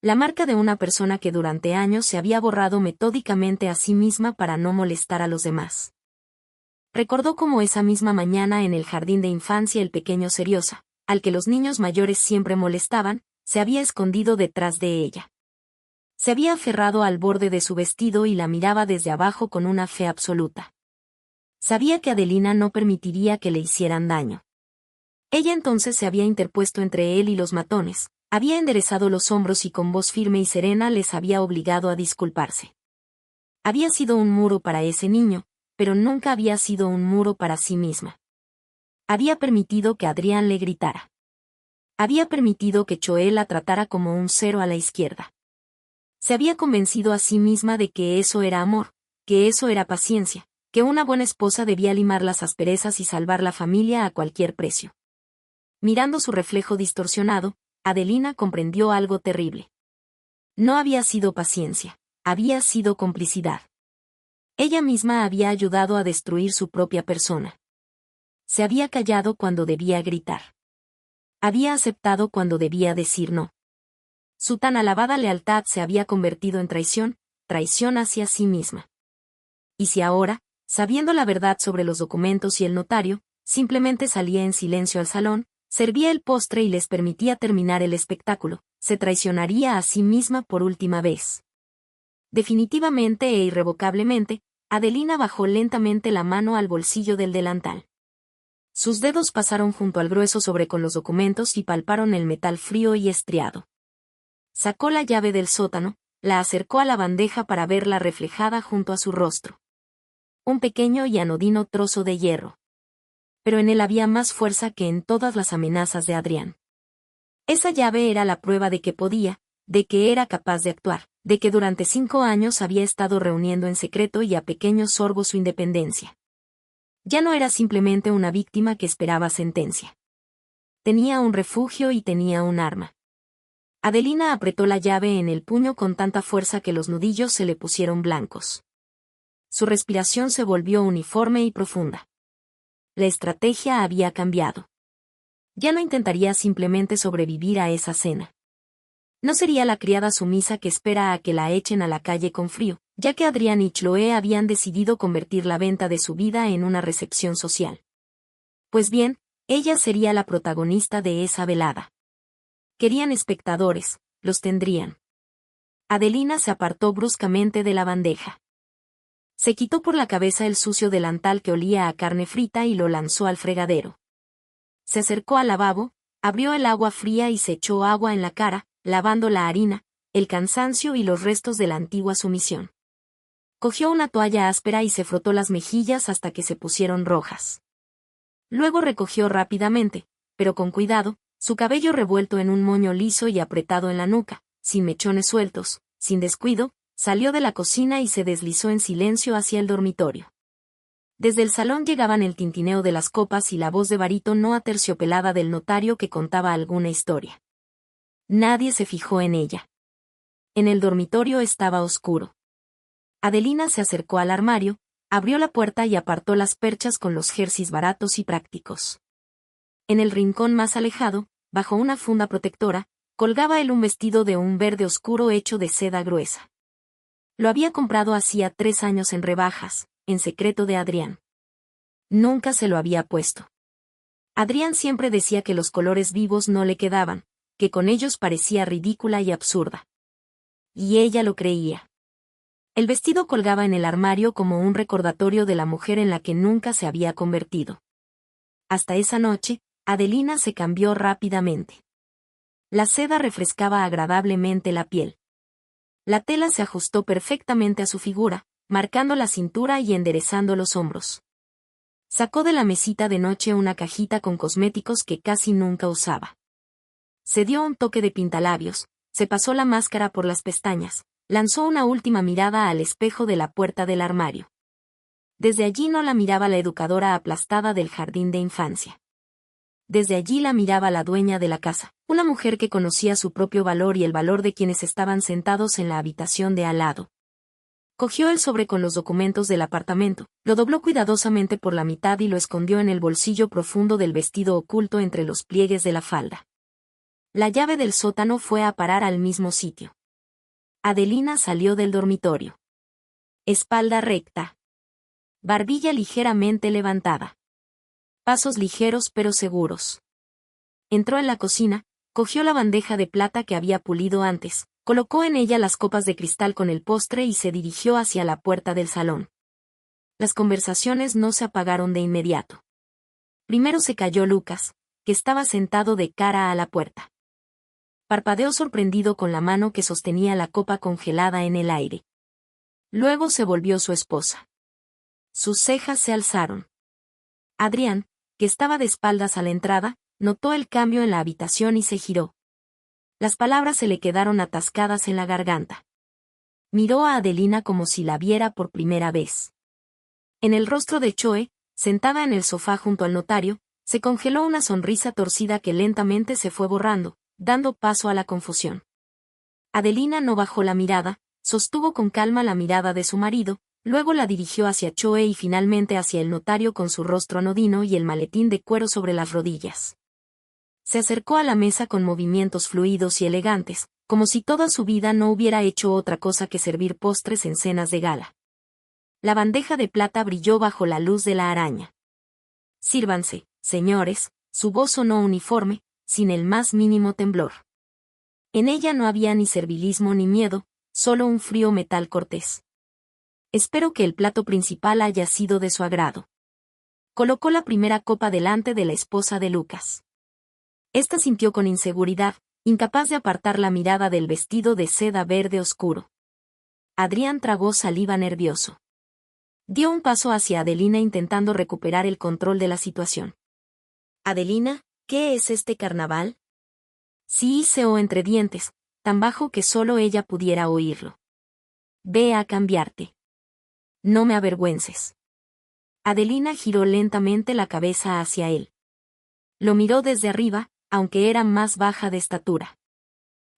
La marca de una persona que durante años se había borrado metódicamente a sí misma para no molestar a los demás. Recordó cómo esa misma mañana en el jardín de infancia el pequeño Seriosa, al que los niños mayores siempre molestaban, se había escondido detrás de ella. Se había aferrado al borde de su vestido y la miraba desde abajo con una fe absoluta. Sabía que Adelina no permitiría que le hicieran daño. Ella entonces se había interpuesto entre él y los matones, había enderezado los hombros y con voz firme y serena les había obligado a disculparse. Había sido un muro para ese niño, pero nunca había sido un muro para sí misma. Había permitido que Adrián le gritara. Había permitido que Choel la tratara como un cero a la izquierda. Se había convencido a sí misma de que eso era amor, que eso era paciencia, que una buena esposa debía limar las asperezas y salvar la familia a cualquier precio. Mirando su reflejo distorsionado, Adelina comprendió algo terrible. No había sido paciencia, había sido complicidad. Ella misma había ayudado a destruir su propia persona. Se había callado cuando debía gritar. Había aceptado cuando debía decir no. Su tan alabada lealtad se había convertido en traición, traición hacia sí misma. Y si ahora, sabiendo la verdad sobre los documentos y el notario, simplemente salía en silencio al salón, servía el postre y les permitía terminar el espectáculo, se traicionaría a sí misma por última vez. Definitivamente e irrevocablemente, Adelina bajó lentamente la mano al bolsillo del delantal. Sus dedos pasaron junto al grueso sobre con los documentos y palparon el metal frío y estriado. Sacó la llave del sótano, la acercó a la bandeja para verla reflejada junto a su rostro. Un pequeño y anodino trozo de hierro. Pero en él había más fuerza que en todas las amenazas de Adrián. Esa llave era la prueba de que podía, de que era capaz de actuar, de que durante 5 años había estado reuniendo en secreto y a pequeños sorbos su independencia. Ya no era simplemente una víctima que esperaba sentencia. Tenía un refugio y tenía un arma. Adelina apretó la llave en el puño con tanta fuerza que los nudillos se le pusieron blancos. Su respiración se volvió uniforme y profunda. La estrategia había cambiado. Ya no intentaría simplemente sobrevivir a esa cena. No sería la criada sumisa que espera a que la echen a la calle con frío, ya que Adrián y Chloe habían decidido convertir la venta de su vida en una recepción social. Pues bien, ella sería la protagonista de esa velada. Querían espectadores, los tendrían. Adelina se apartó bruscamente de la bandeja. Se quitó por la cabeza el sucio delantal que olía a carne frita y lo lanzó al fregadero. Se acercó al lavabo, abrió el agua fría y se echó agua en la cara, lavando la harina, el cansancio y los restos de la antigua sumisión. Cogió una toalla áspera y se frotó las mejillas hasta que se pusieron rojas. Luego recogió rápidamente, pero con cuidado, su cabello revuelto en un moño liso y apretado en la nuca, sin mechones sueltos, sin descuido, salió de la cocina y se deslizó en silencio hacia el dormitorio. Desde el salón llegaban el tintineo de las copas y la voz de barítono aterciopelada del notario que contaba alguna historia. Nadie se fijó en ella. En el dormitorio estaba oscuro. Adelina se acercó al armario, abrió la puerta y apartó las perchas con los jerseys baratos y prácticos. En el rincón más alejado, bajo una funda protectora, colgaba él un vestido de un verde oscuro hecho de seda gruesa. Lo había comprado hacía 3 años en rebajas, en secreto de Adrián. Nunca se lo había puesto. Adrián siempre decía que los colores vivos no le quedaban, que con ellos parecía ridícula y absurda. Y ella lo creía. El vestido colgaba en el armario como un recordatorio de la mujer en la que nunca se había convertido. Hasta esa noche, Adelina se cambió rápidamente. La seda refrescaba agradablemente la piel. La tela se ajustó perfectamente a su figura, marcando la cintura y enderezando los hombros. Sacó de la mesita de noche una cajita con cosméticos que casi nunca usaba. Se dio un toque de pintalabios, se pasó la máscara por las pestañas, lanzó una última mirada al espejo de la puerta del armario. Desde allí no la miraba la educadora aplastada del jardín de infancia. Desde allí la miraba la dueña de la casa, una mujer que conocía su propio valor y el valor de quienes estaban sentados en la habitación de al lado. Cogió el sobre con los documentos del apartamento, lo dobló cuidadosamente por la mitad y lo escondió en el bolsillo profundo del vestido oculto entre los pliegues de la falda. La llave del sótano fue a parar al mismo sitio. Adelina salió del dormitorio. Espalda recta. Barbilla ligeramente levantada. Pasos ligeros pero seguros. Entró en la cocina, cogió la bandeja de plata que había pulido antes, colocó en ella las copas de cristal con el postre y se dirigió hacia la puerta del salón. Las conversaciones no se apagaron de inmediato. Primero se calló Lucas, que estaba sentado de cara a la puerta. Parpadeó sorprendido con la mano que sostenía la copa congelada en el aire. Luego se volvió su esposa. Sus cejas se alzaron. Adrián, que estaba de espaldas a la entrada, notó el cambio en la habitación y se giró. Las palabras se le quedaron atascadas en la garganta. Miró a Adelina como si la viera por primera vez. En el rostro de Chloe, sentada en el sofá junto al notario, se congeló una sonrisa torcida que lentamente se fue borrando, dando paso a la confusión. Adelina no bajó la mirada, sostuvo con calma la mirada de su marido, luego la dirigió hacia Chloe y finalmente hacia el notario con su rostro anodino y el maletín de cuero sobre las rodillas. Se acercó a la mesa con movimientos fluidos y elegantes, como si toda su vida no hubiera hecho otra cosa que servir postres en cenas de gala. La bandeja de plata brilló bajo la luz de la araña. Sírvanse, señores, su voz sonó uniforme, sin el más mínimo temblor. En ella no había ni servilismo ni miedo, solo un frío metal cortés. Espero que el plato principal haya sido de su agrado. Colocó la primera copa delante de la esposa de Lucas. Esta sintió con inseguridad, incapaz de apartar la mirada del vestido de seda verde oscuro. Adrián tragó saliva nervioso. Dio un paso hacia Adelina intentando recuperar el control de la situación. «Adelina, ¿qué es este carnaval?», sí hizo entre dientes, tan bajo que solo ella pudiera oírlo. «Ve a cambiarte. No me avergüences». Adelina giró lentamente la cabeza hacia él. Lo miró desde arriba, aunque era más baja de estatura.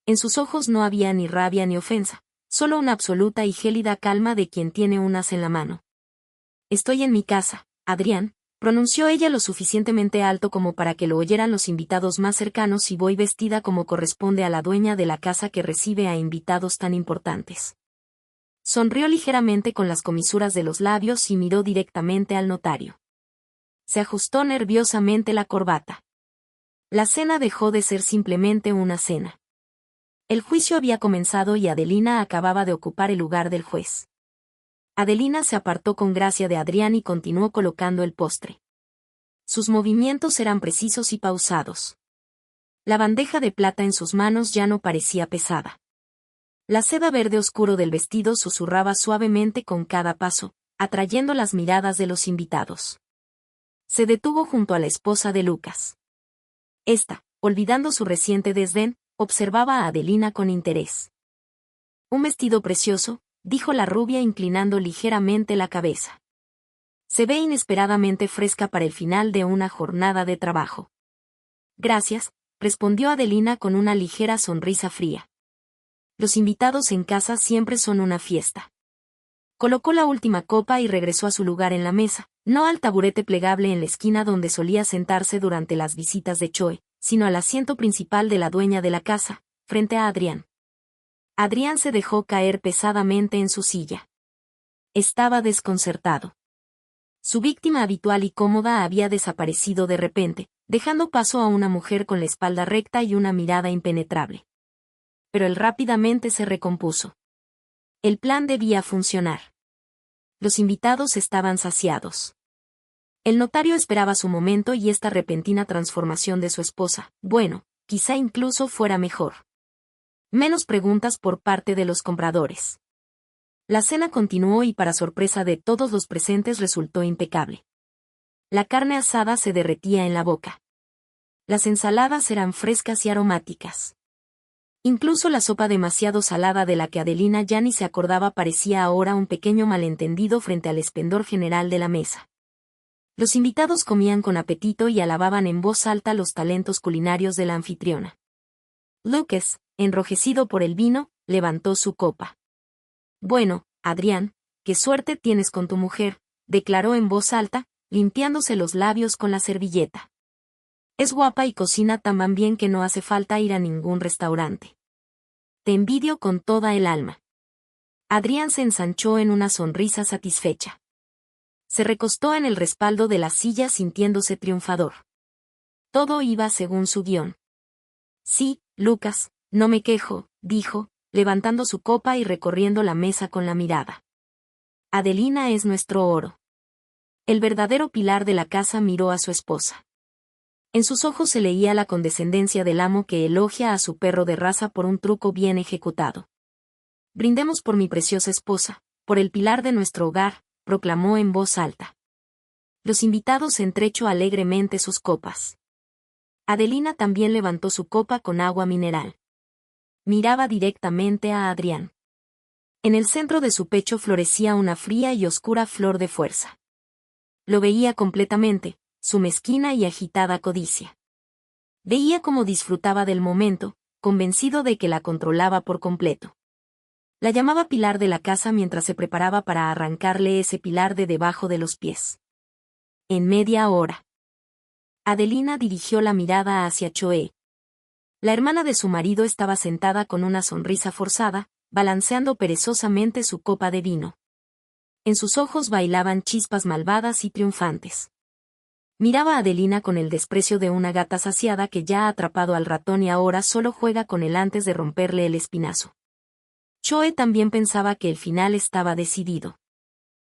En sus ojos no había ni rabia ni ofensa, solo una absoluta y gélida calma de quien tiene un as en la mano. «Estoy en mi casa, Adrián», pronunció ella lo suficientemente alto como para que lo oyeran los invitados más cercanos, y voy vestida como corresponde a la dueña de la casa que recibe a invitados tan importantes. Sonrió ligeramente con las comisuras de los labios y miró directamente al notario. Se ajustó nerviosamente la corbata. La cena dejó de ser simplemente una cena. El juicio había comenzado y Adelina acababa de ocupar el lugar del juez. Adelina se apartó con gracia de Adrián y continuó colocando el postre. Sus movimientos eran precisos y pausados. La bandeja de plata en sus manos ya no parecía pesada. La seda verde oscuro del vestido susurraba suavemente con cada paso, atrayendo las miradas de los invitados. Se detuvo junto a la esposa de Lucas. Esta, olvidando su reciente desdén, observaba a Adelina con interés. Un vestido precioso, dijo la rubia inclinando ligeramente la cabeza. Se ve inesperadamente fresca para el final de una jornada de trabajo. Gracias, respondió Adelina con una ligera sonrisa fría. Los invitados en casa siempre son una fiesta. Colocó la última copa y regresó a su lugar en la mesa, no al taburete plegable en la esquina donde solía sentarse durante las visitas de Choe, sino al asiento principal de la dueña de la casa, frente a Adrián. Adrián se dejó caer pesadamente en su silla. Estaba desconcertado. Su víctima habitual y cómoda había desaparecido de repente, dejando paso a una mujer con la espalda recta y una mirada impenetrable. Pero él rápidamente se recompuso. El plan debía funcionar. Los invitados estaban saciados. El notario esperaba su momento y esta repentina transformación de su esposa, bueno, quizá incluso fuera mejor. Menos preguntas por parte de los compradores. La cena continuó y para sorpresa de todos los presentes resultó impecable. La carne asada se derretía en la boca. Las ensaladas eran frescas y aromáticas. Incluso la sopa demasiado salada de la que Adelina ya ni se acordaba parecía ahora un pequeño malentendido frente al esplendor general de la mesa. Los invitados comían con apetito y alababan en voz alta los talentos culinarios de la anfitriona. Lucas, enrojecido por el vino, levantó su copa. Bueno, Adrián, qué suerte tienes con tu mujer, declaró en voz alta, limpiándose los labios con la servilleta. Es guapa y cocina tan bien que no hace falta ir a ningún restaurante. Te envidio con toda el alma. Adrián se ensanchó en una sonrisa satisfecha. Se recostó en el respaldo de la silla sintiéndose triunfador. Todo iba según su guión. Sí, Lucas, no me quejo, dijo, levantando su copa y recorriendo la mesa con la mirada. Adelina es nuestro oro. El verdadero pilar de la casa miró a su esposa. En sus ojos se leía la condescendencia del amo que elogia a su perro de raza por un truco bien ejecutado. Brindemos por mi preciosa esposa, por el pilar de nuestro hogar, proclamó en voz alta. Los invitados entrechó alegremente sus copas. Adelina también levantó su copa con agua mineral. Miraba directamente a Adrián. En el centro de su pecho florecía una fría y oscura flor de fuerza. Lo veía completamente, su mezquina y agitada codicia. Veía cómo disfrutaba del momento, convencido de que la controlaba por completo. La llamaba pilar de la casa mientras se preparaba para arrancarle ese pilar de debajo de los pies. En media hora. Adelina dirigió la mirada hacia Choe. La hermana de su marido estaba sentada con una sonrisa forzada, balanceando perezosamente su copa de vino. En sus ojos bailaban chispas malvadas y triunfantes. Miraba a Adelina con el desprecio de una gata saciada que ya ha atrapado al ratón y ahora solo juega con él antes de romperle el espinazo. Choe también pensaba que el final estaba decidido.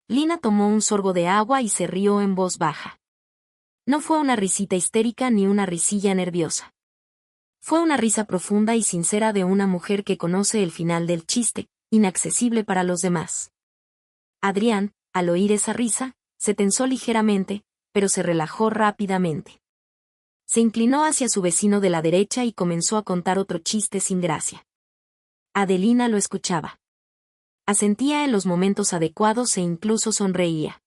Lina tomó un sorbo de agua y se rió en voz baja. No fue una risita histérica ni una risilla nerviosa. Fue una risa profunda y sincera de una mujer que conoce el final del chiste, inaccesible para los demás. Adrián, al oír esa risa, se tensó ligeramente, pero se relajó rápidamente. Se inclinó hacia su vecino de la derecha y comenzó a contar otro chiste sin gracia. Adelina lo escuchaba. Asentía en los momentos adecuados e incluso sonreía.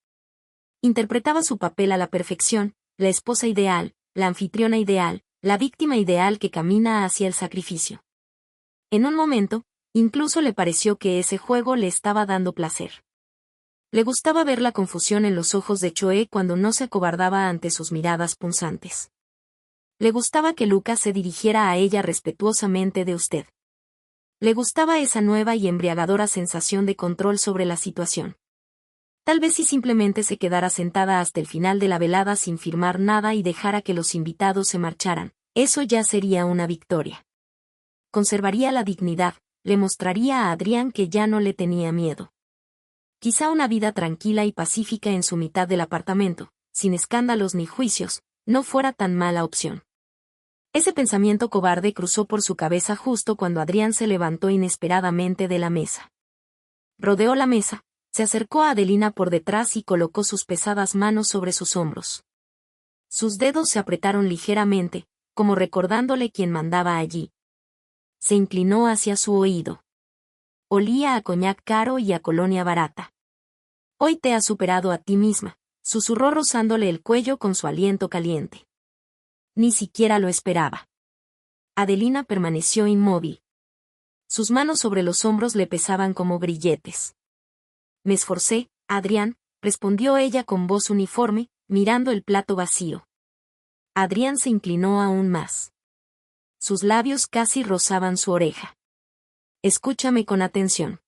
Interpretaba su papel a la perfección, la esposa ideal, la anfitriona ideal, la víctima ideal que camina hacia el sacrificio. En un momento, incluso le pareció que ese juego le estaba dando placer. Le gustaba ver la confusión en los ojos de Choe cuando no se acobardaba ante sus miradas punzantes. Le gustaba que Lucas se dirigiera a ella respetuosamente de usted. Le gustaba esa nueva y embriagadora sensación de control sobre la situación. Tal vez si simplemente se quedara sentada hasta el final de la velada sin firmar nada y dejara que los invitados se marcharan, eso ya sería una victoria. Conservaría la dignidad, le mostraría a Adrián que ya no le tenía miedo. Quizá una vida tranquila y pacífica en su mitad del apartamento, sin escándalos ni juicios, no fuera tan mala opción. Ese pensamiento cobarde cruzó por su cabeza justo cuando Adrián se levantó inesperadamente de la mesa. Rodeó la mesa, se acercó a Adelina por detrás y colocó sus pesadas manos sobre sus hombros. Sus dedos se apretaron ligeramente, como recordándole quién mandaba allí. Se inclinó hacia su oído. Olía a coñac caro y a colonia barata. Hoy te has superado a ti misma, susurró rozándole el cuello con su aliento caliente. Ni siquiera lo esperaba. Adelina permaneció inmóvil. Sus manos sobre los hombros le pesaban como grilletes. Me esforcé, Adrián, respondió ella con voz uniforme, mirando el plato vacío. Adrián se inclinó aún más. Sus labios casi rozaban su oreja. Escúchame con atención.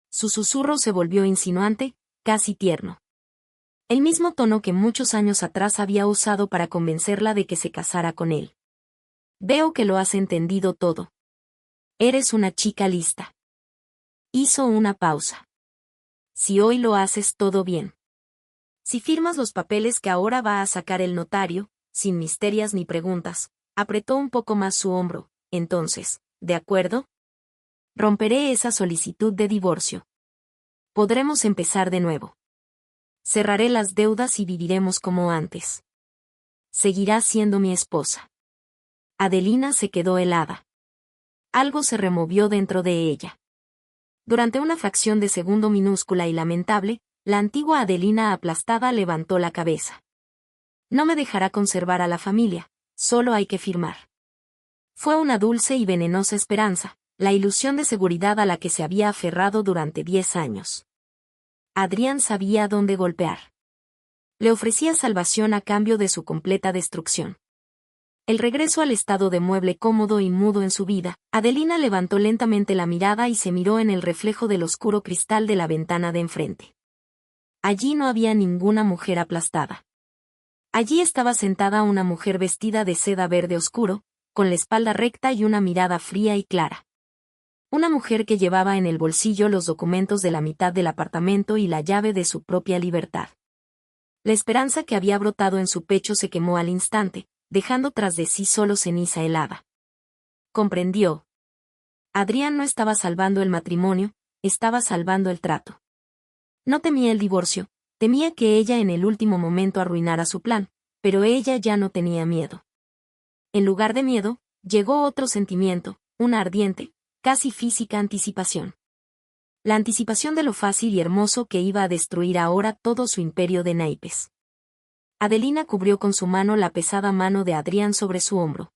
Su susurro se volvió insinuante, casi tierno. El mismo tono que muchos años atrás había usado para convencerla de que se casara con él. Veo que lo has entendido todo. Eres una chica lista. Hizo una pausa. Si hoy lo haces todo bien. Si firmas los papeles que ahora va a sacar el notario, sin misterias ni preguntas, apretó un poco más su hombro, entonces, ¿de acuerdo? Romperé esa solicitud de divorcio. Podremos empezar de nuevo. Cerraré las deudas y viviremos como antes. Seguirás siendo mi esposa. Adelina se quedó helada. Algo se removió dentro de ella. Durante una fracción de segundo minúscula y lamentable, la antigua Adelina aplastada levantó la cabeza. No me dejará conservar a la familia, solo hay que firmar. Fue una dulce y venenosa esperanza, la ilusión de seguridad a la que se había aferrado durante 10 años. Adrián sabía dónde golpear. Le ofrecía salvación a cambio de su completa destrucción. El regreso al estado de mueble cómodo y mudo en su vida, Adelina levantó lentamente la mirada y se miró en el reflejo del oscuro cristal de la ventana de enfrente. Allí no había ninguna mujer aplastada. Allí estaba sentada una mujer vestida de seda verde oscuro, con la espalda recta y una mirada fría y clara. Una mujer que llevaba en el bolsillo los documentos de la mitad del apartamento y la llave de su propia libertad. La esperanza que había brotado en su pecho se quemó al instante, dejando tras de sí solo ceniza helada. Comprendió. Adrián no estaba salvando el matrimonio, estaba salvando el trato. No temía el divorcio, temía que ella en el último momento arruinara su plan, pero ella ya no tenía miedo. En lugar de miedo, llegó otro sentimiento, una ardiente, casi física anticipación. La anticipación de lo fácil y hermoso que iba a destruir ahora todo su imperio de naipes. Adelina cubrió con su mano la pesada mano de Adrián sobre su hombro.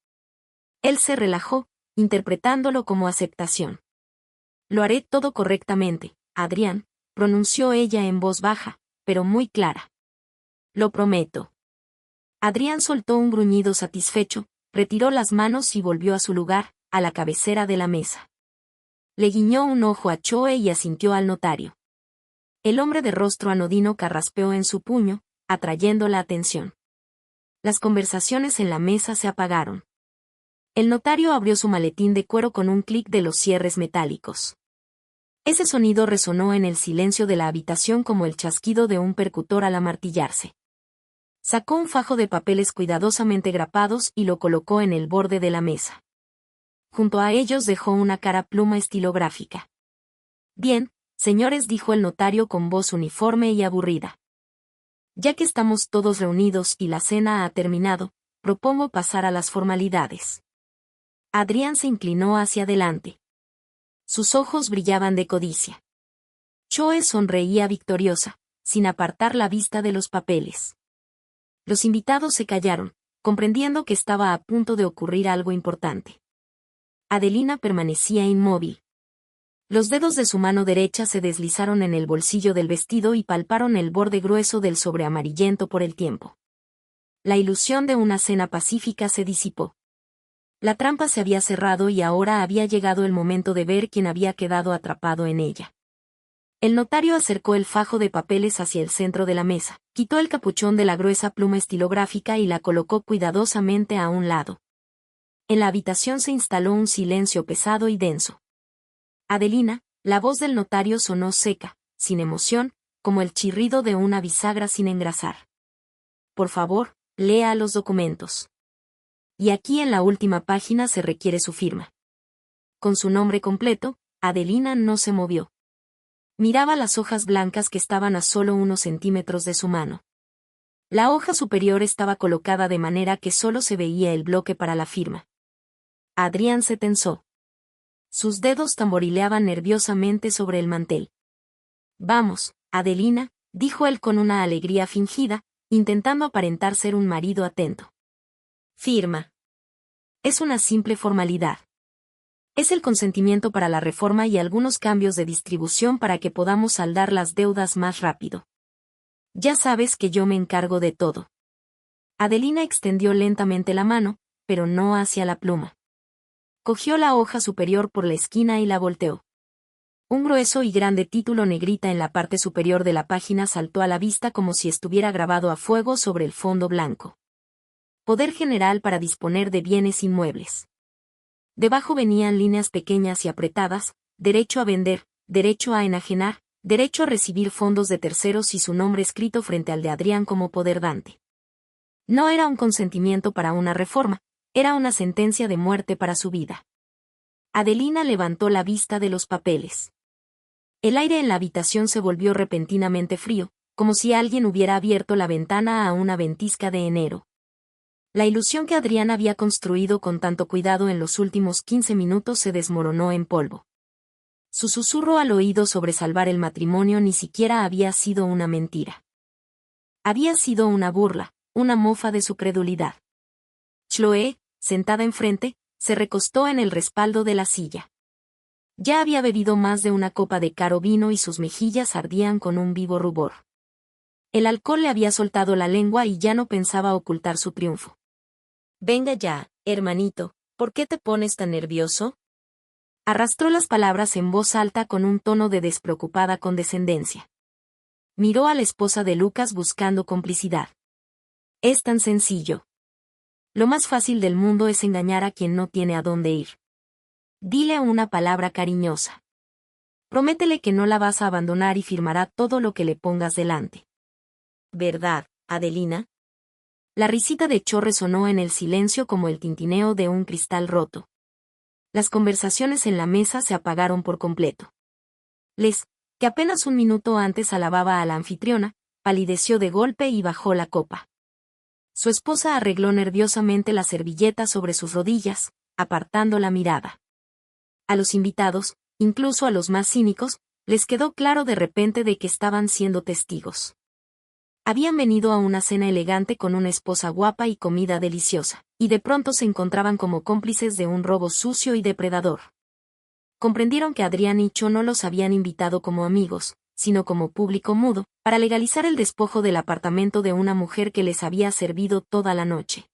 Él se relajó, interpretándolo como aceptación. Lo haré todo correctamente, Adrián, pronunció ella en voz baja, pero muy clara. Lo prometo. Adrián soltó un gruñido satisfecho, retiró las manos y volvió a su lugar, a la cabecera de la mesa. Le guiñó un ojo a Choe y asintió al notario. El hombre de rostro anodino carraspeó en su puño, atrayendo la atención. Las conversaciones en la mesa se apagaron. El notario abrió su maletín de cuero con un clic de los cierres metálicos. Ese sonido resonó en el silencio de la habitación como el chasquido de un percutor al amartillarse. Sacó un fajo de papeles cuidadosamente grapados y lo colocó en el borde de la mesa. Junto a ellos dejó una cara pluma estilográfica. Bien, señores, dijo el notario con voz uniforme y aburrida. Ya que estamos todos reunidos y la cena ha terminado, propongo pasar a las formalidades. Adrián se inclinó hacia adelante. Sus ojos brillaban de codicia. Choe sonreía victoriosa, sin apartar la vista de los papeles. Los invitados se callaron, comprendiendo que estaba a punto de ocurrir algo importante. Adelina permanecía inmóvil. Los dedos de su mano derecha se deslizaron en el bolsillo del vestido y palparon el borde grueso del sobre amarillento por el tiempo. La ilusión de una cena pacífica se disipó. La trampa se había cerrado y ahora había llegado el momento de ver quién había quedado atrapado en ella. El notario acercó el fajo de papeles hacia el centro de la mesa, quitó el capuchón de la gruesa pluma estilográfica y la colocó cuidadosamente a un lado. En la habitación se instaló un silencio pesado y denso. Adelina, la voz del notario sonó seca, sin emoción, como el chirrido de una bisagra sin engrasar. Por favor, lea los documentos. Y aquí en la última página se requiere su firma. Con su nombre completo, Adelina no se movió. Miraba las hojas blancas que estaban a solo unos centímetros de su mano. La hoja superior estaba colocada de manera que solo se veía el bloque para la firma. Adrián se tensó. Sus dedos tamborileaban nerviosamente sobre el mantel. Vamos, Adelina, dijo él con una alegría fingida, intentando aparentar ser un marido atento. Firma. Es una simple formalidad. Es el consentimiento para la reforma y algunos cambios de distribución para que podamos saldar las deudas más rápido. Ya sabes que yo me encargo de todo. Adelina extendió lentamente la mano, pero no hacia la pluma. Cogió la hoja superior por la esquina y la volteó. Un grueso y grande título negrita en la parte superior de la página saltó a la vista como si estuviera grabado a fuego sobre el fondo blanco. Poder general para disponer de bienes inmuebles. Debajo venían líneas pequeñas y apretadas: derecho a vender, derecho a enajenar, derecho a recibir fondos de terceros y su nombre escrito frente al de Adrián como poderdante. No era un consentimiento para una reforma, era una sentencia de muerte para su vida. Adelina levantó la vista de los papeles. El aire en la habitación se volvió repentinamente frío, como si alguien hubiera abierto la ventana a una ventisca de enero. La ilusión que Adrián había construido con tanto cuidado en los últimos 15 minutos se desmoronó en polvo. Su susurro al oído sobre salvar el matrimonio ni siquiera había sido una mentira. Había sido una burla, una mofa de su credulidad. Chloé, sentada enfrente, se recostó en el respaldo de la silla. Ya había bebido más de una copa de caro vino y sus mejillas ardían con un vivo rubor. El alcohol le había soltado la lengua y ya no pensaba ocultar su triunfo. Venga ya, hermanito, ¿por qué te pones tan nervioso? Arrastró las palabras en voz alta con un tono de despreocupada condescendencia. Miró a la esposa de Lucas buscando complicidad. Es tan sencillo. Lo más fácil del mundo es engañar a quien no tiene a dónde ir. Dile una palabra cariñosa. Prométele que no la vas a abandonar y firmará todo lo que le pongas delante. ¿Verdad, Adelina? La risita de Cho resonó en el silencio como el tintineo de un cristal roto. Las conversaciones en la mesa se apagaron por completo. Les, que apenas un minuto antes alababa a la anfitriona, palideció de golpe y bajó la copa. Su esposa arregló nerviosamente la servilleta sobre sus rodillas, apartando la mirada. A los invitados, incluso a los más cínicos, les quedó claro de repente de que estaban siendo testigos. Habían venido a una cena elegante con una esposa guapa y comida deliciosa, y de pronto se encontraban como cómplices de un robo sucio y depredador. Comprendieron que Adrián y Cho no los habían invitado como amigos, sino como público mudo, para legalizar el despojo del apartamento de una mujer que les había servido toda la noche.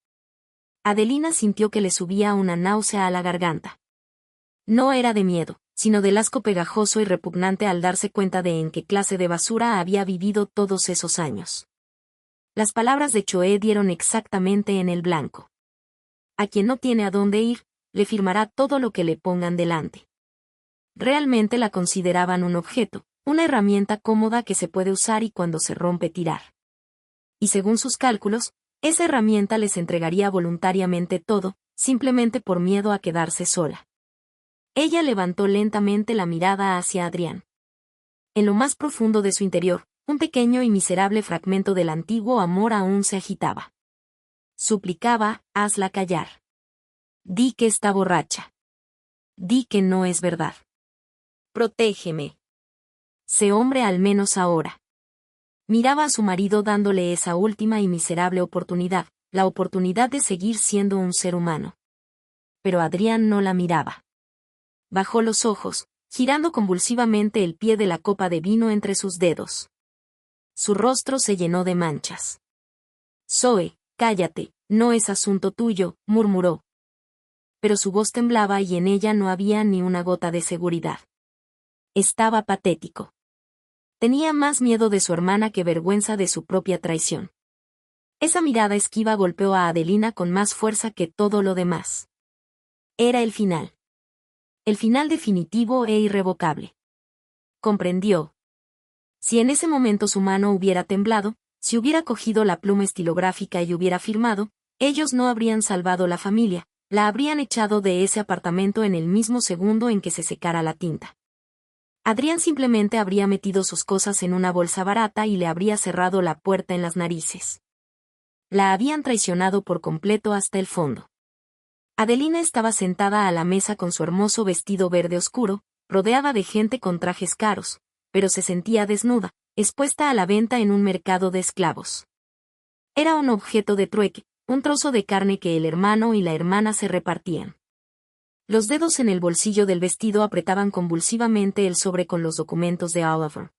Adelina sintió que le subía una náusea a la garganta. No era de miedo, sino del asco pegajoso y repugnante al darse cuenta de en qué clase de basura había vivido todos esos años. Las palabras de Choé dieron exactamente en el blanco. A quien no tiene a dónde ir, le firmará todo lo que le pongan delante. Realmente la consideraban un objeto, una herramienta cómoda que se puede usar y cuando se rompe tirar. Y según sus cálculos, esa herramienta les entregaría voluntariamente todo, simplemente por miedo a quedarse sola. Ella levantó lentamente la mirada hacia Adrián. En lo más profundo de su interior, un pequeño y miserable fragmento del antiguo amor aún se agitaba. Suplicaba, hazla callar. Di que está borracha. Di que no es verdad. Protégeme. Sé hombre al menos ahora. Miraba a su marido dándole esa última y miserable oportunidad, la oportunidad de seguir siendo un ser humano. Pero Adrián no la miraba. Bajó los ojos, girando convulsivamente el pie de la copa de vino entre sus dedos. Su rostro se llenó de manchas. Zoe, cállate, no es asunto tuyo, murmuró. pero su voz temblaba y en ella no había ni una gota de seguridad. Estaba patético. Tenía más miedo de su hermana que vergüenza de su propia traición. Esa mirada esquiva golpeó a Adelina con más fuerza que todo lo demás. Era el final. El final definitivo e irrevocable. Comprendió. Si en ese momento su mano hubiera temblado, si hubiera cogido la pluma estilográfica y hubiera firmado, ellos no habrían salvado la familia, la habrían echado de ese apartamento en el mismo segundo en que se secara la tinta. Adrián simplemente habría metido sus cosas en una bolsa barata y le habría cerrado la puerta en las narices. La habían traicionado por completo hasta el fondo. Adelina estaba sentada a la mesa con su hermoso vestido verde oscuro, rodeada de gente con trajes caros, pero se sentía desnuda, expuesta a la venta en un mercado de esclavos. Era un objeto de trueque, un trozo de carne que el hermano y la hermana se repartían. Los dedos en el bolsillo del vestido apretaban convulsivamente el sobre con los documentos de Oliver.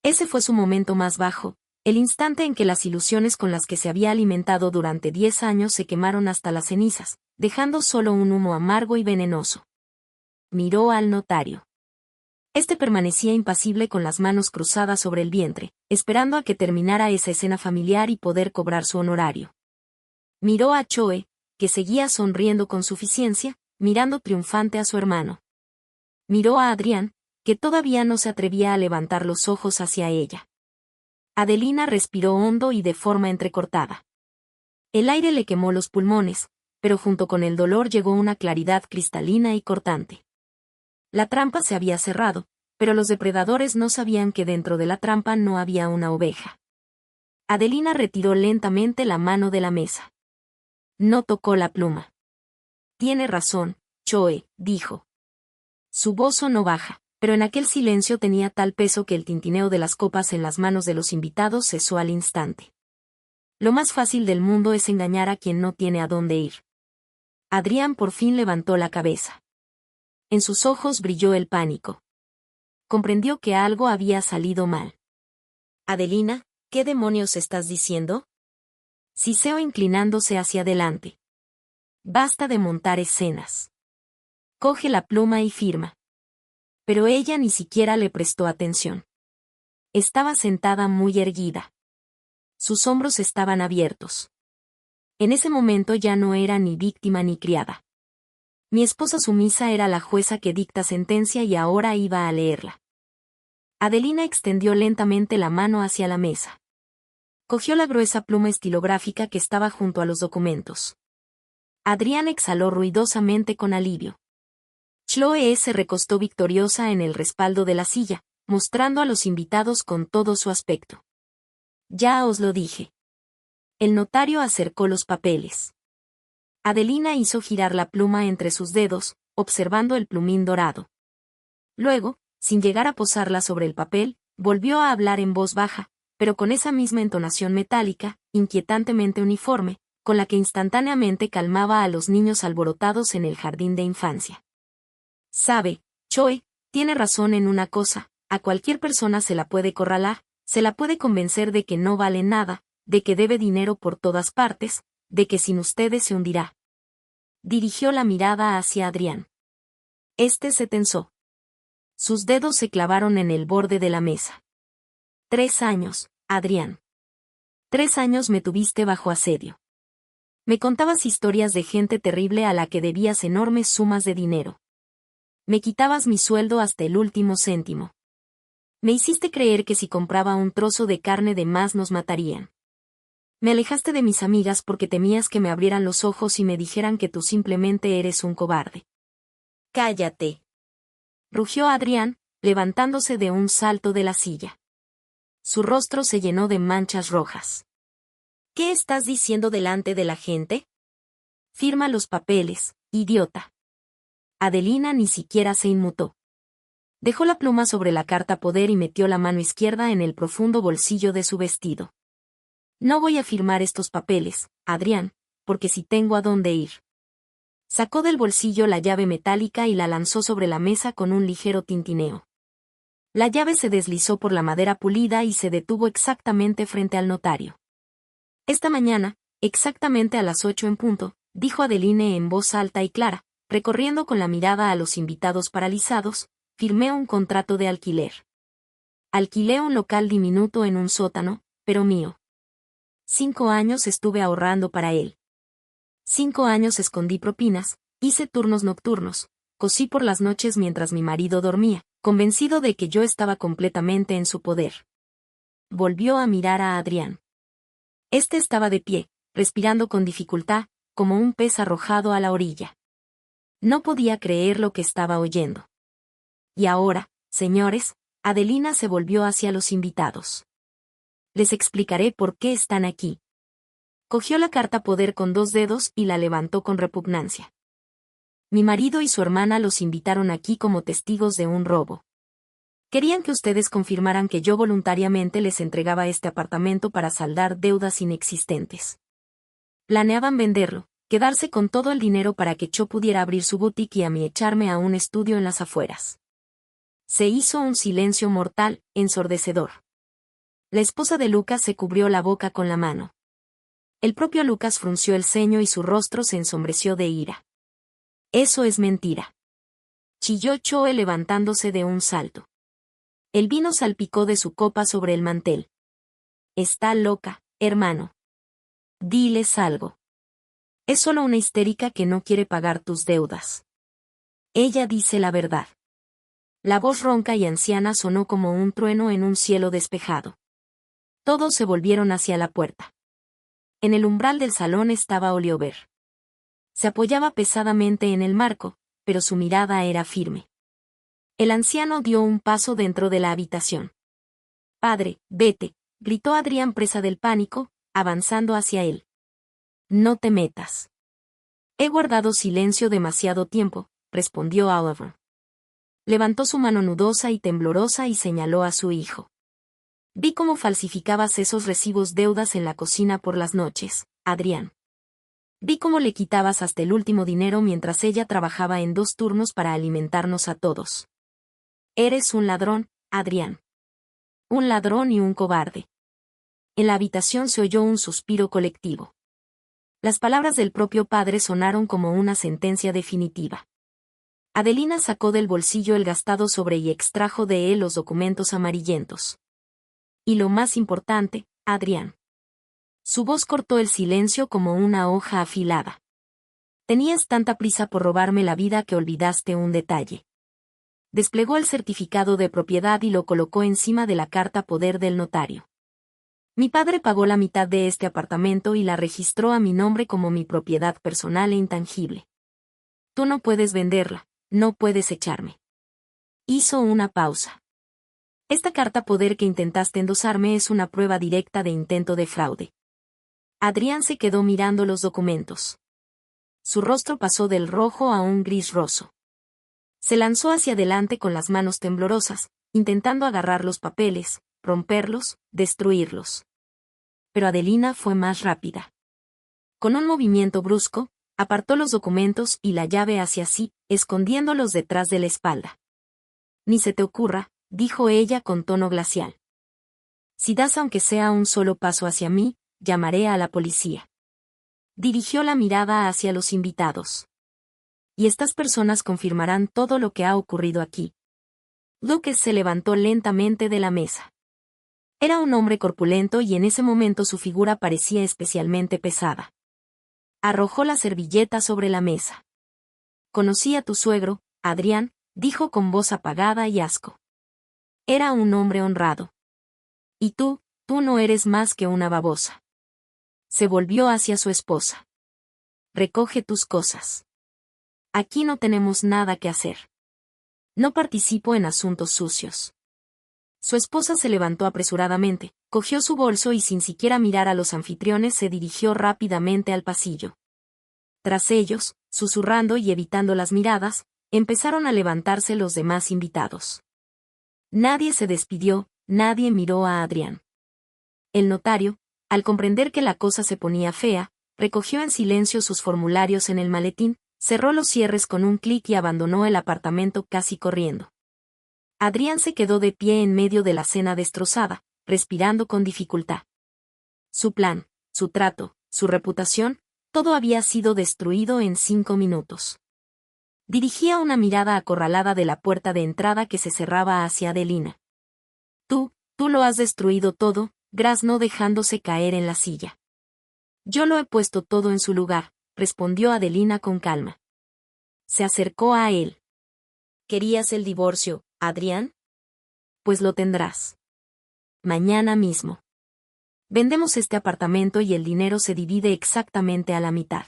Ese fue su momento más bajo, el instante en que las ilusiones con las que se había alimentado durante 10 años se quemaron hasta las cenizas, dejando solo un humo amargo y venenoso. Miró al notario. Este permanecía impasible con las manos cruzadas sobre el vientre, esperando a que terminara esa escena familiar y poder cobrar su honorario. Miró a Choe, que seguía sonriendo con suficiencia, mirando triunfante a su hermano. Miró a Adrián, que todavía no se atrevía a levantar los ojos hacia ella. Adelina respiró hondo y de forma entrecortada. El aire le quemó los pulmones, pero junto con el dolor llegó una claridad cristalina y cortante. La trampa se había cerrado, pero los depredadores no sabían que dentro de la trampa no había una oveja. Adelina retiró lentamente la mano de la mesa. No tocó la pluma. Tiene razón, Choe, dijo. Su voz sonó baja, pero en aquel silencio tenía tal peso que el tintineo de las copas en las manos de los invitados cesó al instante. Lo más fácil del mundo es engañar a quien no tiene a dónde ir. Adrián por fin levantó la cabeza. En sus ojos brilló el pánico. Comprendió que algo había salido mal. Adelina, ¿qué demonios estás diciendo? Siseó inclinándose hacia adelante. Basta de montar escenas. Coge la pluma y firma. Pero ella ni siquiera le prestó atención. Estaba sentada muy erguida. Sus hombros estaban abiertos. En ese momento ya no era ni víctima ni criada. Mi esposa sumisa era la jueza que dicta sentencia y ahora iba a leerla. Adelina extendió lentamente la mano hacia la mesa. Cogió la gruesa pluma estilográfica que estaba junto a los documentos. Adrián exhaló ruidosamente con alivio. Chloe se recostó victoriosa en el respaldo de la silla, mostrando a los invitados con todo su aspecto. Ya os lo dije. El notario acercó los papeles. Adelina hizo girar la pluma entre sus dedos, observando el plumín dorado. Luego, sin llegar a posarla sobre el papel, volvió a hablar en voz baja, pero con esa misma entonación metálica, inquietantemente uniforme, con la que instantáneamente calmaba a los niños alborotados en el jardín de infancia. Sabe, Choe, tiene razón en una cosa, a cualquier persona se la puede acorralar, se la puede convencer de que no vale nada, de que debe dinero por todas partes, de que sin ustedes se hundirá. Dirigió la mirada hacia Adrián. Este se tensó. Sus dedos se clavaron en el borde de la mesa. 3 años, Adrián. 3 años me tuviste bajo asedio. Me contabas historias de gente terrible a la que debías enormes sumas de dinero. Me quitabas mi sueldo hasta el último céntimo. Me hiciste creer que si compraba un trozo de carne de más nos matarían. Me alejaste de mis amigas porque temías que me abrieran los ojos y me dijeran que tú simplemente eres un cobarde. Cállate. Rugió Adrián, levantándose de un salto de la silla. Su rostro se llenó de manchas rojas. ¿Qué estás diciendo delante de la gente? Firma los papeles, idiota. Adelina ni siquiera se inmutó. Dejó la pluma sobre la carta poder y metió la mano izquierda en el profundo bolsillo de su vestido. No voy a firmar estos papeles, Adrián, porque si tengo a dónde ir. Sacó del bolsillo la llave metálica y la lanzó sobre la mesa con un ligero tintineo. La llave se deslizó por la madera pulida y se detuvo exactamente frente al notario. Esta mañana, exactamente a las 8 en punto, dijo Adeline en voz alta y clara, recorriendo con la mirada a los invitados paralizados, firmé un contrato de alquiler. Alquilé un local diminuto en un sótano, pero mío. 5 años estuve ahorrando para él. 5 años escondí propinas, hice turnos nocturnos, cosí por las noches mientras mi marido dormía, convencido de que yo estaba completamente en su poder. Volvió a mirar a Adrián. Este estaba de pie, respirando con dificultad, como un pez arrojado a la orilla. No podía creer lo que estaba oyendo. Y ahora, señores, Adelina se volvió hacia los invitados. Les explicaré por qué están aquí. Cogió la carta poder con 2 dedos y la levantó con repugnancia. Mi marido y su hermana los invitaron aquí como testigos de un robo. Querían que ustedes confirmaran que yo voluntariamente les entregaba este apartamento para saldar deudas inexistentes. Planeaban venderlo, quedarse con todo el dinero para que yo pudiera abrir su boutique y a mí echarme a un estudio en las afueras. Se hizo un silencio mortal, ensordecedor. La esposa de Lucas se cubrió la boca con la mano. El propio Lucas frunció el ceño y su rostro se ensombreció de ira. Eso es mentira. Chilló Choe levantándose de un salto. El vino salpicó de su copa sobre el mantel. Está loca, hermano. Diles algo. Es solo una histérica que no quiere pagar tus deudas. Ella dice la verdad. La voz ronca y anciana sonó como un trueno en un cielo despejado. Todos se volvieron hacia la puerta. En el umbral del salón estaba Oliver. Se apoyaba pesadamente en el marco, pero su mirada era firme. El anciano dio un paso dentro de la habitación. «Padre, vete», gritó Adrián presa del pánico, avanzando hacia él. «No te metas». «He guardado silencio demasiado tiempo», respondió Oliver. Levantó su mano nudosa y temblorosa y señaló a su hijo. «Vi cómo falsificabas esos recibos deudas en la cocina por las noches, Adrián. Vi cómo le quitabas hasta el último dinero mientras ella trabajaba en 2 turnos para alimentarnos a todos. Eres un ladrón, Adrián. Un ladrón y un cobarde». En la habitación se oyó un suspiro colectivo. Las palabras del propio padre sonaron como una sentencia definitiva. Adelina sacó del bolsillo el gastado sobre y extrajo de él los documentos amarillentos. «Y lo más importante, Adrián». Su voz cortó el silencio como una hoja afilada. «Tenías tanta prisa por robarme la vida que olvidaste un detalle». Desplegó el certificado de propiedad y lo colocó encima de la carta poder del notario. «Mi padre pagó la mitad de este apartamento y la registró a mi nombre como mi propiedad personal e intangible. Tú no puedes venderla, no puedes echarme». Hizo una pausa. «Esta carta poder que intentaste endosarme es una prueba directa de intento de fraude». Adrián se quedó mirando los documentos. Su rostro pasó del rojo a un gris roso. Se lanzó hacia adelante con las manos temblorosas, intentando agarrar los papeles, romperlos, destruirlos. Pero Adelina fue más rápida. Con un movimiento brusco, apartó los documentos y la llave hacia sí, escondiéndolos detrás de la espalda. «Ni se te ocurra», dijo ella con tono glacial. «Si das aunque sea un solo paso hacia mí, llamaré a la policía». Dirigió la mirada hacia los invitados. «Y estas personas confirmarán todo lo que ha ocurrido aquí». Lucas se levantó lentamente de la mesa. Era un hombre corpulento y en ese momento su figura parecía especialmente pesada. Arrojó la servilleta sobre la mesa. «Conocí a tu suegro, Adrián», dijo con voz apagada y asco. «Era un hombre honrado. Y tú no eres más que una babosa». Se volvió hacia su esposa. «Recoge tus cosas. Aquí no tenemos nada que hacer. No participo en asuntos sucios». Su esposa se levantó apresuradamente, cogió su bolso y sin siquiera mirar a los anfitriones se dirigió rápidamente al pasillo. Tras ellos, susurrando y evitando las miradas, empezaron a levantarse los demás invitados. Nadie se despidió, nadie miró a Adrián. El notario, al comprender que la cosa se ponía fea, recogió en silencio sus formularios en el maletín, cerró los cierres con un clic y abandonó el apartamento casi corriendo. Adrián se quedó de pie en medio de la cena destrozada, respirando con dificultad. Su plan, su trato, su reputación, todo había sido destruido en 5 minutos. Dirigía una mirada acorralada de la puerta de entrada que se cerraba hacia Adelina. Tú lo has destruido todo, graznó dejándose caer en la silla. Yo lo he puesto todo en su lugar, respondió Adelina con calma. Se acercó a él. ¿Querías el divorcio, Adrián? Pues lo tendrás. Mañana mismo. Vendemos este apartamento y el dinero se divide exactamente a la mitad.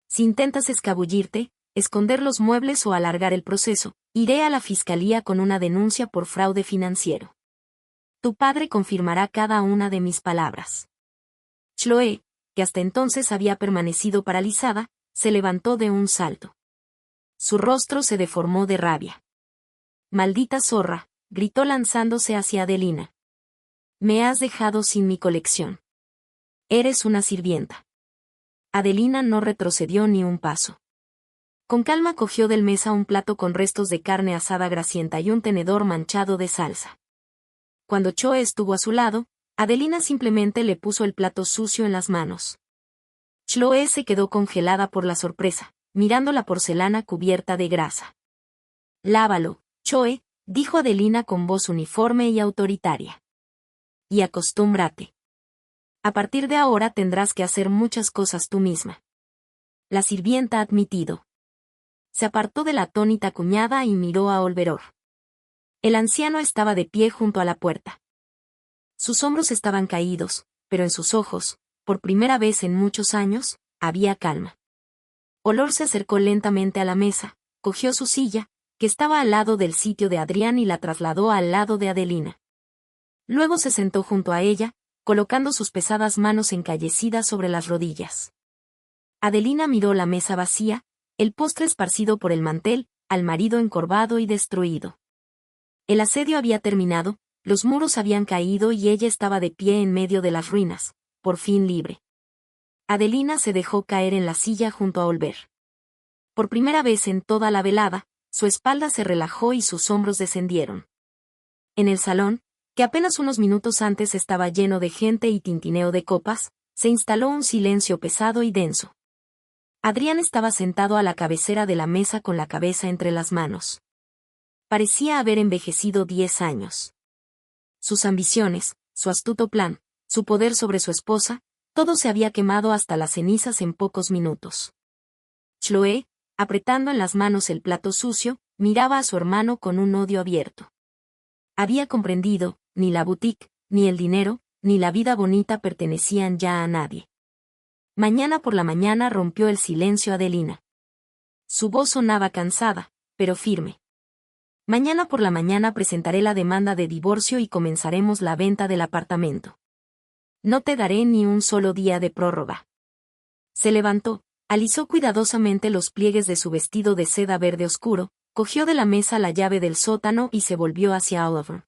Si intentas escabullirte, esconder los muebles o alargar el proceso, iré a la fiscalía con una denuncia por fraude financiero. Tu padre confirmará cada una de mis palabras. Chloe, que hasta entonces había permanecido paralizada, se levantó de un salto. Su rostro se deformó de rabia. Maldita zorra, gritó lanzándose hacia Adelina. Me has dejado sin mi colección. Eres una sirvienta. Adelina no retrocedió ni un paso. Con calma cogió del mesa un plato con restos de carne asada grasienta y un tenedor manchado de salsa. Cuando Chloe estuvo a su lado, Adelina simplemente le puso el plato sucio en las manos. Chloe se quedó congelada por la sorpresa, mirando la porcelana cubierta de grasa. Lávalo, Chloe, dijo Adelina con voz uniforme y autoritaria. Y acostúmbrate. A partir de ahora tendrás que hacer muchas cosas tú misma. La sirvienta admitido. Se apartó de la atónita cuñada y miró a Olveror. El anciano estaba de pie junto a la puerta. Sus hombros estaban caídos, pero en sus ojos, por primera vez en muchos años, había calma. Olor se acercó lentamente a la mesa, cogió su silla, que estaba al lado del sitio de Adrián y la trasladó al lado de Adelina. Luego se sentó junto a ella, colocando sus pesadas manos encallecidas sobre las rodillas. Adelina miró la mesa vacía, el postre esparcido por el mantel, al marido encorvado y destruido. El asedio había terminado, los muros habían caído y ella estaba de pie en medio de las ruinas, por fin libre. Adelina se dejó caer en la silla junto a Olver. Por primera vez en toda la velada, su espalda se relajó y sus hombros descendieron. En el salón, que apenas unos minutos antes estaba lleno de gente y tintineo de copas, se instaló un silencio pesado y denso. Adrián estaba sentado a la cabecera de la mesa con la cabeza entre las manos. Parecía haber envejecido 10 años. Sus ambiciones, su astuto plan, su poder sobre su esposa, todo se había quemado hasta las cenizas en pocos minutos. Chloe, apretando en las manos el plato sucio, miraba a su hermano con un odio abierto. Había comprendido, ni la boutique, ni el dinero, ni la vida bonita pertenecían ya a nadie. Mañana por la mañana rompió el silencio Adelina. Su voz sonaba cansada, pero firme. Mañana por la mañana presentaré la demanda de divorcio y comenzaremos la venta del apartamento. No te daré ni un solo día de prórroga. Se levantó, alisó cuidadosamente los pliegues de su vestido de seda verde oscuro, cogió de la mesa la llave del sótano y se volvió hacia Oliver.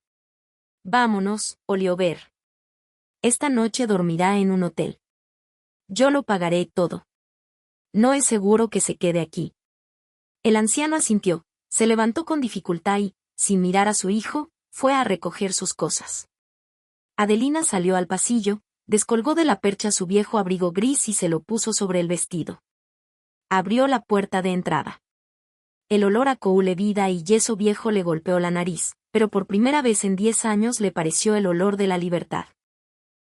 Vámonos, Oliver. Esta noche dormirá en un hotel. Yo lo pagaré todo. No es seguro que se quede aquí. El anciano asintió. Se levantó con dificultad y, sin mirar a su hijo, fue a recoger sus cosas. Adelina salió al pasillo, descolgó de la percha su viejo abrigo gris y se lo puso sobre el vestido. Abrió la puerta de entrada. El olor a coule vida y yeso viejo le golpeó la nariz, pero por primera vez en 10 años le pareció el olor de la libertad.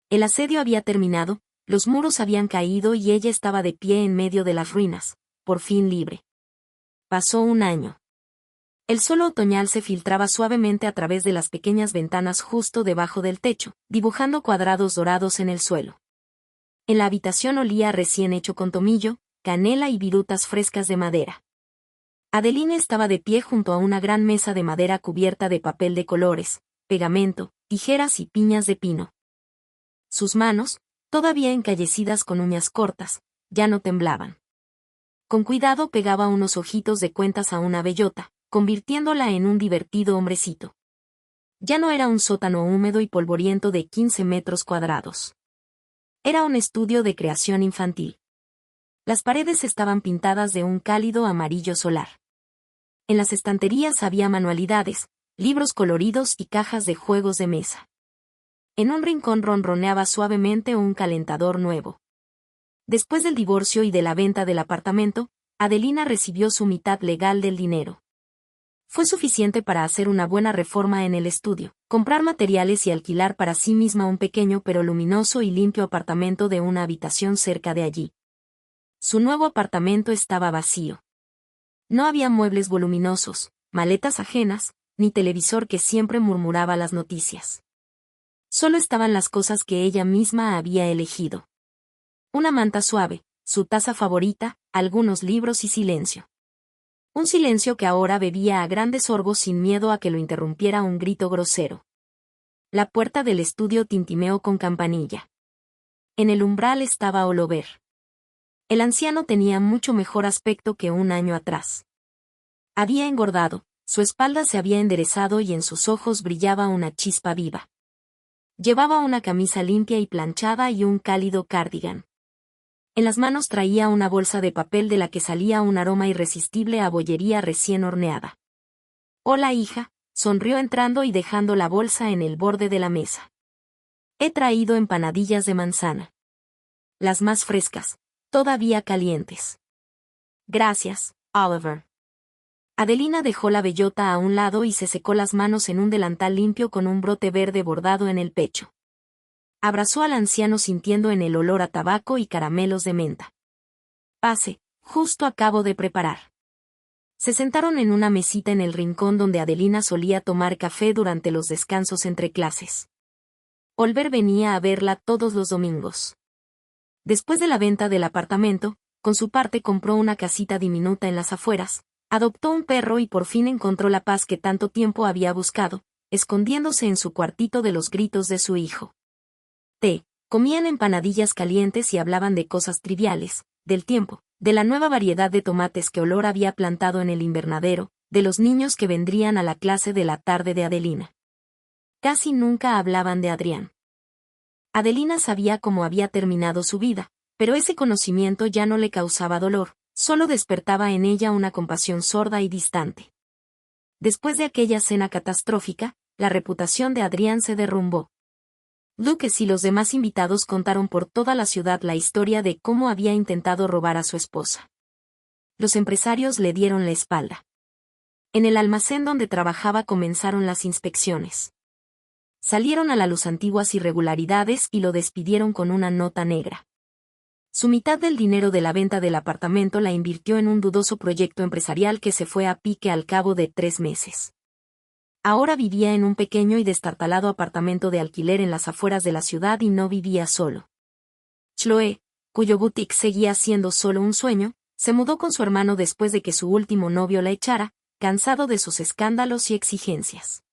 El asedio había terminado, los muros habían caído y ella estaba de pie en medio de las ruinas, por fin libre. Pasó un año. El sol otoñal se filtraba suavemente a través de las pequeñas ventanas justo debajo del techo, dibujando cuadrados dorados en el suelo. En la habitación olía recién hecho con tomillo, canela y virutas frescas de madera. Adelina estaba de pie junto a una gran mesa de madera cubierta de papel de colores, pegamento, tijeras y piñas de pino. Sus manos, todavía encallecidas con uñas cortas, ya no temblaban. Con cuidado pegaba unos ojitos de cuentas a una bellota, convirtiéndola en un divertido hombrecito. Ya no era un sótano húmedo y polvoriento de 15 metros cuadrados. Era un estudio de creación infantil. Las paredes estaban pintadas de un cálido amarillo solar. En las estanterías había manualidades, libros coloridos y cajas de juegos de mesa. En un rincón ronroneaba suavemente un calentador nuevo. Después del divorcio y de la venta del apartamento, Adelina recibió su mitad legal del dinero. Fue suficiente para hacer una buena reforma en el estudio, comprar materiales y alquilar para sí misma un pequeño pero luminoso y limpio apartamento de una habitación cerca de allí. Su nuevo apartamento estaba vacío. No había muebles voluminosos, maletas ajenas, ni televisor que siempre murmuraba las noticias. Solo estaban las cosas que ella misma había elegido. Una manta suave, su taza favorita, algunos libros y silencio. Un silencio que ahora bebía a grandes sorbos sin miedo a que lo interrumpiera un grito grosero. La puerta del estudio tintineó con campanilla. En el umbral estaba Oliver. El anciano tenía mucho mejor aspecto que un año atrás. Había engordado, su espalda se había enderezado y en sus ojos brillaba una chispa viva. Llevaba una camisa limpia y planchada y un cálido cardigan. En las manos traía una bolsa de papel de la que salía un aroma irresistible a bollería recién horneada. «Hola, hija», sonrió entrando y dejando la bolsa en el borde de la mesa. «He traído empanadillas de manzana. Las más frescas, todavía calientes». «Gracias, Oliver». Adelina dejó la bellota a un lado y se secó las manos en un delantal limpio con un brote verde bordado en el pecho. Abrazó al anciano sintiendo en el olor a tabaco y caramelos de menta. «Pase, justo acabo de preparar». Se sentaron en una mesita en el rincón donde Adelina solía tomar café durante los descansos entre clases. Oliver venía a verla todos los domingos. Después de la venta del apartamento, con su parte compró una casita diminuta en las afueras, adoptó un perro y por fin encontró la paz que tanto tiempo había buscado, escondiéndose en su cuartito de los gritos de su hijo. Comían empanadillas calientes y hablaban de cosas triviales, del tiempo, de la nueva variedad de tomates que Olor había plantado en el invernadero, de los niños que vendrían a la clase de la tarde de Adelina. Casi nunca hablaban de Adrián. Adelina sabía cómo había terminado su vida, pero ese conocimiento ya no le causaba dolor, solo despertaba en ella una compasión sorda y distante. Después de aquella cena catastrófica, la reputación de Adrián se derrumbó. Lucas y los demás invitados contaron por toda la ciudad la historia de cómo había intentado robar a su esposa. Los empresarios le dieron la espalda. En el almacén donde trabajaba comenzaron las inspecciones. Salieron a la luz antiguas irregularidades y lo despidieron con una nota negra. Su mitad del dinero de la venta del apartamento la invirtió en un dudoso proyecto empresarial que se fue a pique al cabo de 3 meses. Ahora vivía en un pequeño y destartalado apartamento de alquiler en las afueras de la ciudad y no vivía solo. Chloe, cuyo boutique seguía siendo solo un sueño, se mudó con su hermano después de que su último novio la echara, cansado de sus escándalos y exigencias.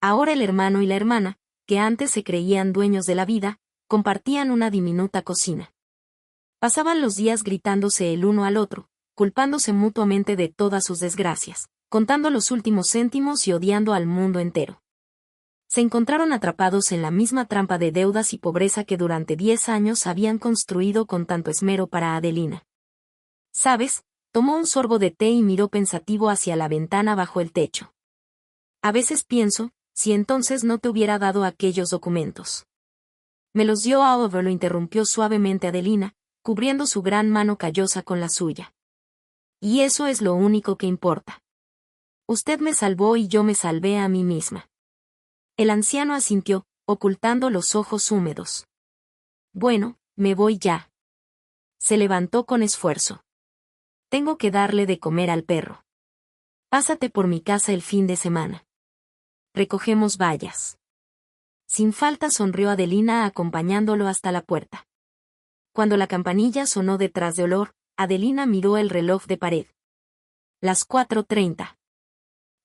Ahora el hermano y la hermana, que antes se creían dueños de la vida, compartían una diminuta cocina. Pasaban los días gritándose el uno al otro, culpándose mutuamente de todas sus desgracias, contando los últimos céntimos y odiando al mundo entero. Se encontraron atrapados en la misma trampa de deudas y pobreza que durante 10 años habían construido con tanto esmero para Adelina. ¿Sabes? Tomó un sorbo de té y miró pensativo hacia la ventana bajo el techo. A veces pienso, si entonces no te hubiera dado aquellos documentos. Me los dio Oliver, lo interrumpió suavemente Adelina, cubriendo su gran mano callosa con la suya. Y eso es lo único que importa. Usted me salvó y yo me salvé a mí misma. El anciano asintió, ocultando los ojos húmedos. Bueno, me voy ya. Se levantó con esfuerzo. Tengo que darle de comer al perro. Pásate por mi casa el fin de semana. Recogemos bayas. Sin falta sonrió Adelina acompañándolo hasta la puerta. Cuando la campanilla sonó detrás de Olor, Adelina miró el reloj de pared. Las 4:30.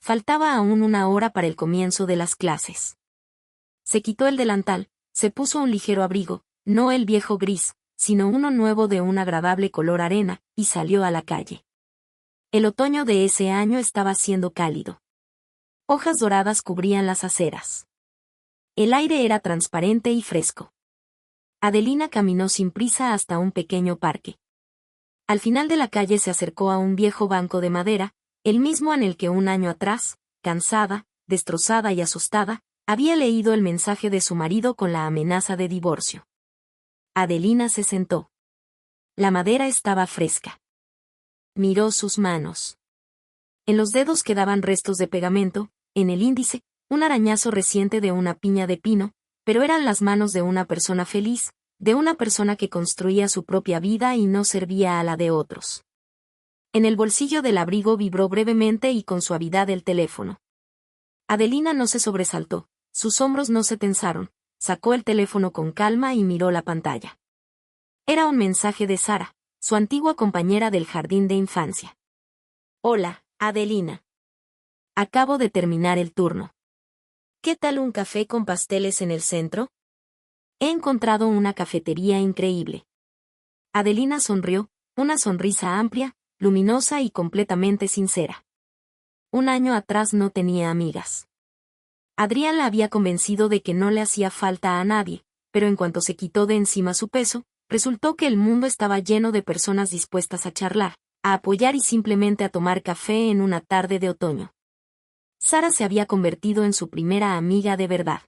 Faltaba aún 1 hora para el comienzo de las clases. Se quitó el delantal, se puso un ligero abrigo, no el viejo gris, sino uno nuevo de un agradable color arena, y salió a la calle. El otoño de ese año estaba siendo cálido. Hojas doradas cubrían las aceras. El aire era transparente y fresco. Adelina caminó sin prisa hasta un pequeño parque. Al final de la calle se acercó a un viejo banco de madera, el mismo en el que 1 año atrás, cansada, destrozada y asustada, había leído el mensaje de su marido con la amenaza de divorcio. Adelina se sentó. La madera estaba fresca. Miró sus manos. En los dedos quedaban restos de pegamento, en el índice, un arañazo reciente de una piña de pino, pero eran las manos de una persona feliz, de una persona que construía su propia vida y no servía a la de otros. En el bolsillo del abrigo vibró brevemente y con suavidad el teléfono. Adelina no se sobresaltó, sus hombros no se tensaron, sacó el teléfono con calma y miró la pantalla. Era un mensaje de Sara, su antigua compañera del jardín de infancia. Hola, Adelina. Acabo de terminar el turno. ¿Qué tal un café con pasteles en el centro? He encontrado una cafetería increíble. Adelina sonrió, una sonrisa amplia, luminosa y completamente sincera. Un año atrás no tenía amigas. Adrián la había convencido de que no le hacía falta a nadie, pero en cuanto se quitó de encima su peso, resultó que el mundo estaba lleno de personas dispuestas a charlar, a apoyar y simplemente a tomar café en una tarde de otoño. Sara se había convertido en su primera amiga de verdad.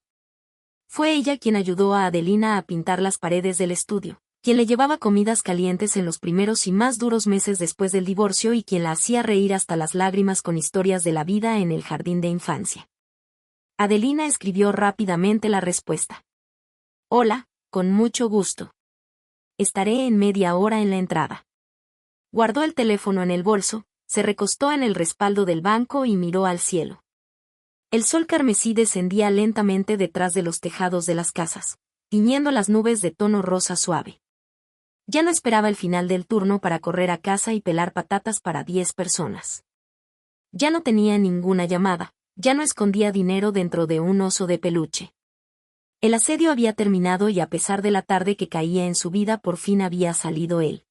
Fue ella quien ayudó a Adelina a pintar las paredes del estudio, quien le llevaba comidas calientes en los primeros y más duros meses después del divorcio y quien la hacía reír hasta las lágrimas con historias de la vida en el jardín de infancia. Adelina escribió rápidamente la respuesta. Hola, con mucho gusto. Estaré en media hora en la entrada. Guardó el teléfono en el bolso, se recostó en el respaldo del banco y miró al cielo. El sol carmesí descendía lentamente detrás de los tejados de las casas, tiñendo las nubes de tono rosa suave. Ya no esperaba el final del turno para correr a casa y pelar patatas para 10 personas. Ya no tenía ninguna llamada, ya no escondía dinero dentro de un oso de peluche. El asedio había terminado y a pesar de la tarde que caía en su vida por fin había salido él.